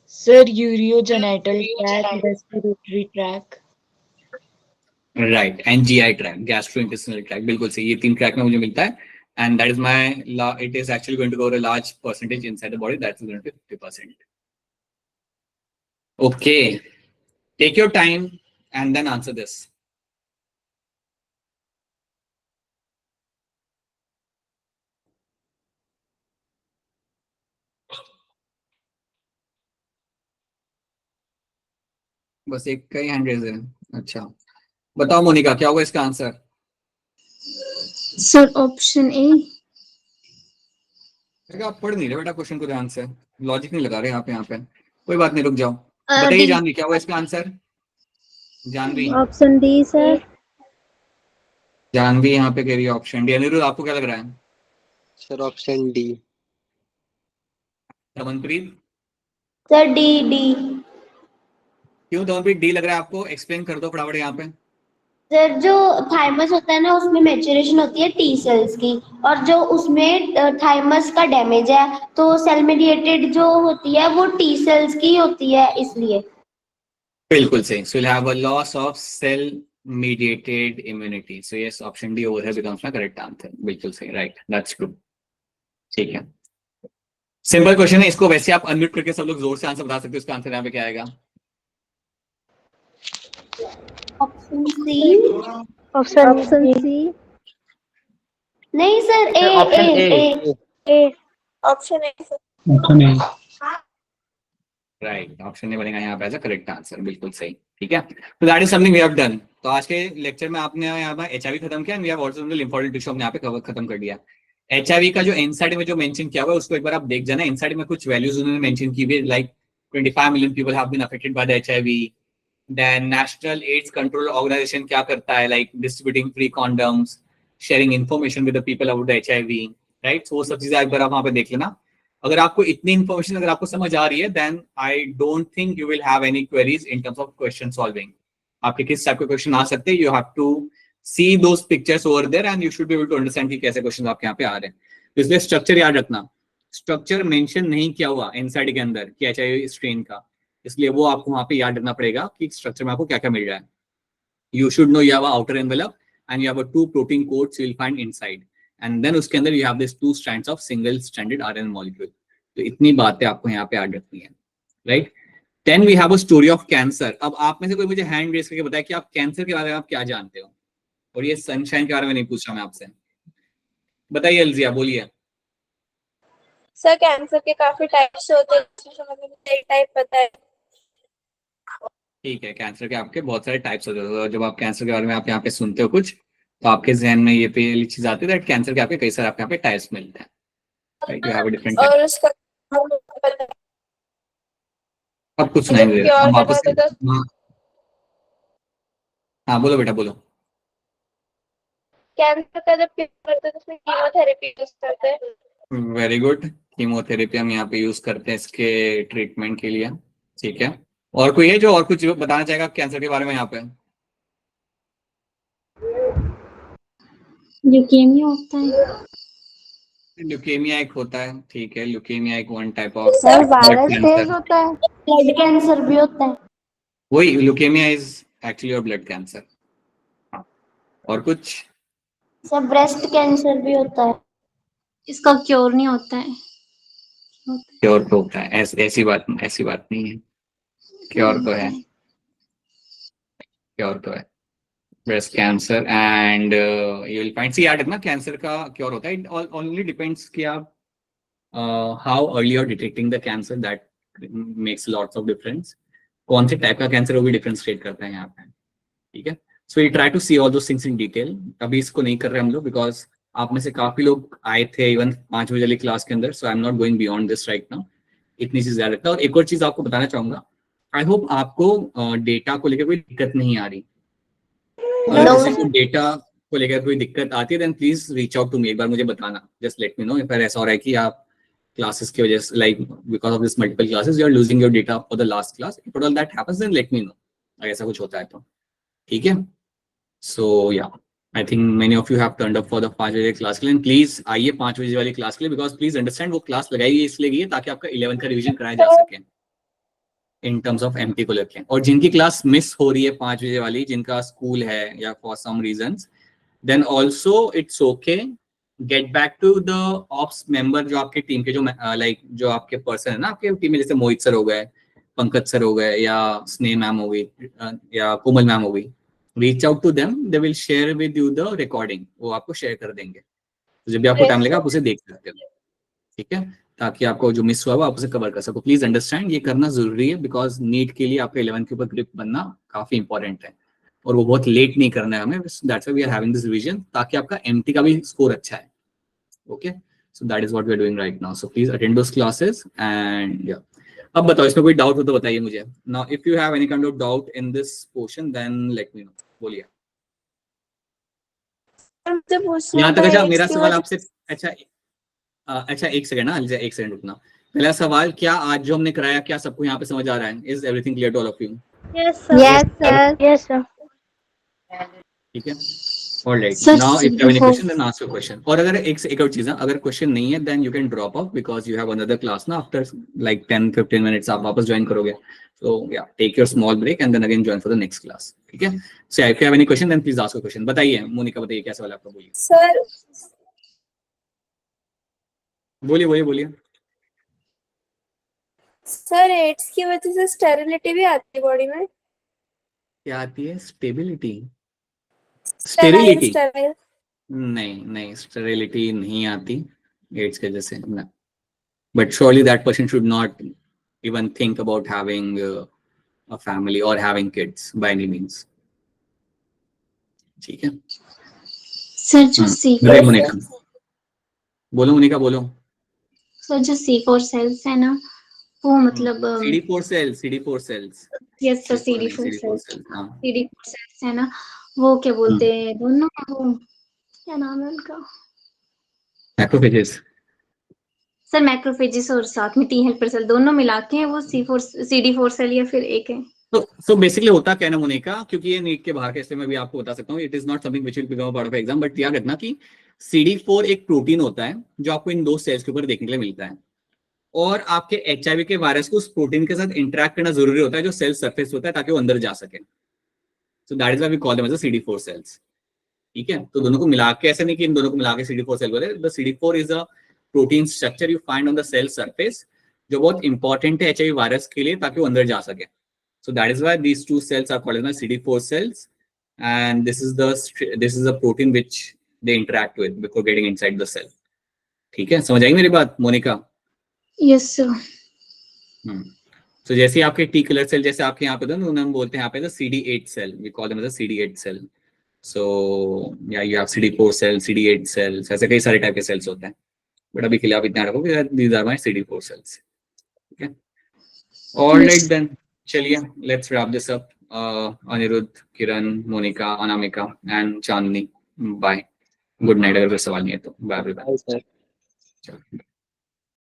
Sir urogenital tract, respiratory tract. Right, and GI tract, gastrointestinal tract, बिल्कुल सही, ये 3 ट्रैक में मुझे मिलता है। And that is my, it is actually going to go a large percentage inside the body, that is going to be 50%. Okay, take your time and then answer this. बस एक का ही हैंड रेज है, अच्छा बताओ मोनिका क्या होगा इसका answer? Sir option ए। आप पढ़ नहीं रहे बेटा क्वेश्चन को ध्यान से, लॉजिक नहीं लगा रहे आप यहाँ पे, कोई बात नहीं रुक जाओ। बताइए जानवी क्या होगा इसका answer? Janvi, option D sir. Janvi यहाँ पे कह रही है ऑप्शन डी। अनिरुद्ध आपको क्या लग रहा है? Sir option D. Damanpreet? Sir D D. क्यों दमनप्रीत डी लग रहा है आपको, एक्सप्लेन कर दो फटाफट यहाँ पे। सर जो थाइमस होता है ना, उसमें मैच्योरेशन होती है टी सेल्स की, और जो उसमें थाइमस का डैमेज है तो सेल मेडिएटेड जो होती है वो टी सेल्स की होती है, इसलिए। बिल्कुल सही, so you'll have a loss of cell mediated immunity, so yes option D over here becomes my correct answer. बिल्कुल सही, right, that's true. ठीक है, सिंपल क्वेश्चन है, इसको वैसे आप अनम्यूट करके सब लोग जोर से आंसर बता सकते हो, इसका आंसर यहाँ पे क्या आएगा? Option C. Option C. नहीं sir, A option A A. A. Option A sir. Option A. Right, option A बनेगा यहाँ पे एज अ करेक्ट आंसर, बिल्कुल सही। ठीक है, तो that is something we have done. तो आज के लेक्चर में आपने यहाँ पे एचआईवी खत्म किया, we have also done the lymphoid tissue, हमने यहाँ पे खत्म कर दिया। एचआईवी का जो इनसाइड में जो मेंशन किया हुआ है उसको एक बार आप देख जाना, इनसाइड में कुछ वैल्यूज उन्होंने मेंशन की हुई, like 25 million people have been affected by the HIV. Then national AIDS control organisation क्या करता है, like distributing free condoms, sharing information with the people about the HIV, right. वो सब चीजें एक बार आप वहां पे देख लेना। अगर आपको इतनी इन्फॉर्मेशन अगर आपको समझ आ रही है, then I don't think you will have any queries in terms of question solving. आपके किस टाइप के क्वेश्चन आ सकते हैं, you have to see those pictures over there and you should be able to understand कि कैसे question आपके यहाँ पे आ रहे हैं। तो इसलिए स्ट्रक्चर याद रखना, स्ट्रक्चर मेंशन नहीं किया हुआ इनसाइड के अंदर कि एचआईवी स्ट्रेन का, इसलिए वो आपको वहां पे याद रखना पड़ेगा कि स्ट्रक्चर में आपको क्या क्या मिल रहा है। You should know you have outer envelope and you have 2 protein coats you will find inside, and then उसके अंदर you have this 2 strands of single stranded RNA molecule. तो इतनी बातें आपको यहाँ पे याद रखनी है, right. Then we have a story of cancer. अब आप में से कोई मुझे हैंड रेज करके बताए कि आप कैंसर के बारे में आप क्या जानते हो, और ये सनशाइन के बारे में नहीं पूछ रहा मैं आपसे। बताइए अलजिया, बोलिए। सर कैंसर के काफी टाइप्स होते हैं, इसमें मुझे एक टाइप पता है। ठीक है, कैंसर के आपके बहुत सारे टाइप्स होते हैं, जब आप कैंसर के बारे में आप यहाँ पे सुनते हो कुछ, तो आपके जहन में ये पहली चीज आती है दैट कैंसर के आपके कई सारे आपके यहाँ पे टाइप्स मिलते हैं, right. You have a different और उसका पता है। अब कुछ नहीं दे रहा, क्योर हम वापस करना होता था। हाँ बोलो बेटा बोलो। कैंसर का जब क्योर करते हैं तो उसमें कीमोथेरेपी यूज करते हैं। वेरी गुड, कीमोथेरेपी हम यहाँ पे यूज करते हैं इसके ट्रीटमेंट के लिए, ठीक है। और कोई है जो और कुछ बताना चाहेगा कैंसर के बारे में यहाँ पे? ल्यूकेमिया होता है। ल्यूकेमिया एक होता है, ठीक है, ल्यूकेमिया एक one type of sir virus phase होता है, ब्लड कैंसर भी होता है। वही leukaemia is actually your blood cancer. और कुछ? सर ब्रेस्ट कैंसर भी होता है। इसका क्योर नहीं होता है। क्योर तो होता है, ऐसी बात नहीं है, क्योर तो है, क्योर तो है। Breast cancer and you will find, see याद रखना कैंसर का क्योर होता है, इट ओनली डिपेंड्स कि आप how early are detecting the cancer, that makes lots of difference. कौन से टाइप का कैंसर वो भी डिफरेंशिएट करता है यहाँ पे, ठीक है। So we try to see all those things in detail. अभी इसको नहीं कर रहे हम लोग बिकॉज आप में से काफी लोग आए थे इवन 5 बजे वाली क्लास के अंदर, so I am not going beyond this right now. इतनी चीज याद रखता है। और एक और चीज आपको बताना चाहूंगा, आई होप आपको डेटा को लेकर कोई दिक्कत नहीं आ रही। अगर किसी को डेटा को लेकर कोई दिक्कत आती है then please reach out to me, एक बार मुझे बताना, just let me know. If ऐसा हो रहा है कि आप क्लासेस की वजह से like because of this multiple classes you are losing your data for the last class, if all that happens then let me know, अगर ऐसा कुछ होता है तो। ठीक है, सो या I think many of you have turned up for the 5 बजे क्लास के लिए। प्लीज आइए 5 बजे वाली क्लास के लिए, बिकॉज प्लीज अंडरस्टैंड वो क्लास लगाई गई इसलिए गई है ताकि आपका 11 का रिवीजन कराया जा सके इन टर्म्स ऑफ एमटी को लेके। और जिनकी क्लास मिस हो रही है 5 बजे वाली, जिनका स्कूल है या for some reasons, then also it's okay, get back to the ops member जो आपके टीम के जो लाइक जो आपके पर्सन है ना आपके टीम में, जैसे मोहित सर हो गए, पंकज सर हो गए, या स्नेह मैम हो गई, या कोमल मैम हो गई। Reach out to them, they will share with you the recording, वो आपको शेयर कर देंगे। तो जब भी आपको टाइम लगा आप उसे देख सकते हो, ठीक है, ताकि आपको जो मिस हुआ वो आप उसे कवर कर सको। प्लीज अंडरस्टैंड ये करना जरूरी है बिकॉज नीट के लिए आपका 11 के ऊपर ग्रिप बनना काफी इंपॉर्टेंट है और वो बहुत लेट नहीं करना है हमें। That's why we are having this revision, ताकि आपका एमटी का भी स्कोर अच्छा है। Okay, so that is what we are doing right now. So please attend those classes and या अब बताओ इसमें कोई डाउट हो तो बताइए मुझे। Now if you have any kind of doubt in this portion then let me know, बोलिए। मुझे पूछना यहाँ तक था अच्छा AIDS मेरा की सवाल वजह आपसे, अच्छा एक सेकंड ना अलीजा, एक सेकंड रुकना। पहला सवाल, क्या आज जो हमने कराया क्या सबको यहाँ पे समझ आ रहा है? Is everything clear to all of you? Yes, sir. Yes, sir. ठीक है, alright. Sir, now if you have any CD4 question then ask your question. और अगर एक और चीज है, अगर क्वेश्चन नहीं है then you can drop out because you have another class ना आफ्टर लाइक 10-15 मिनट्स आप वापस ज्वाइन करोगे। So yeah, take your small break and then again join for the next class. ठीक है? So if you have any question then please ask a question. बताइए मोनिका, बताइए क्या सवाल है आपका, बोलिए। सर बोलिए। सर एड्स की वजह से स्टेरिलिटी भी आती है बॉडी में? क्या आती है? स्टेबिलिटी? Sterile sterility? नहीं, स्टेरिलिटी नहीं आती एड्स के जैसे ना। But surely that person should not even think about having a family or having kids by any means. ठीक है? सर जो बताइए मोनिका। बोलो मोनिका, बोलो। सर जो C4 सेल्स है ना वो मतलब CD4 cells। Yes sir CD4 sales है ना, वो क्या बोलते हैं दोनों, वो क्या नाम है उनका? मैक्रोफेजेस। सर मैक्रोफेजेस और साथ में टी हेल्पर सेल दोनों मिला के वो CD4 सेल या फिर एक है? तो बेसिकली होता क्या ना मोनिका, क्योंकि ये नीट के बाहर के, इसलिए मैं भी आपको बता सकता हूँ, it is not something which will become part of exam, but याद रखना कि CD4 एक प्रोटीन होता है जो आपको इन दो सेल्स के ऊपर देखने के लिए मिलता है, और आपके HIV के वायरस को उस प्रोटीन के साथ इंटरेक्ट करना जरूरी होता है जो सेल सरफेस होता है ताकि वो अंदर जा सके। So that is why we call them as CD4 cells. ठीक है, तो दोनों को मिला के, ऐसे नहीं कि इन दोनों को मिला के CD4 सेल बोलते हैं। The CD4 is a protein structure you find on the cell surface जो बहुत इंपॉर्टेंट है HIV वायरस के लिए ताकि वो अंदर जा सके। So that is why these two cells are called as CD4 cells, and this is the protein which they interact with before getting inside the cell. ठीक है, समझ आई मेरी बात मोनिका? Yes sir. तो जैसे आपके टी कलर सेल जैसे आपके यहाँ पे था ना, हम बोलते हैं यहाँ पे CD8 cell, we call them as a CD8 cell. So yeah, you have CD4 cell, CD8 cells, ऐसे कई सारे टाइप के सेल्स होते हैं, बट अभी के लिए आप इतना रखो कि these are my CD4 cells. ठीक है, alright then. चलिए, let's wrap this up. Aniruddh, Kiran, Monika, Anamika and Chandni, bye, good night. अगर कोई सवाल नहीं है तो बाय बाय। सर। चलो।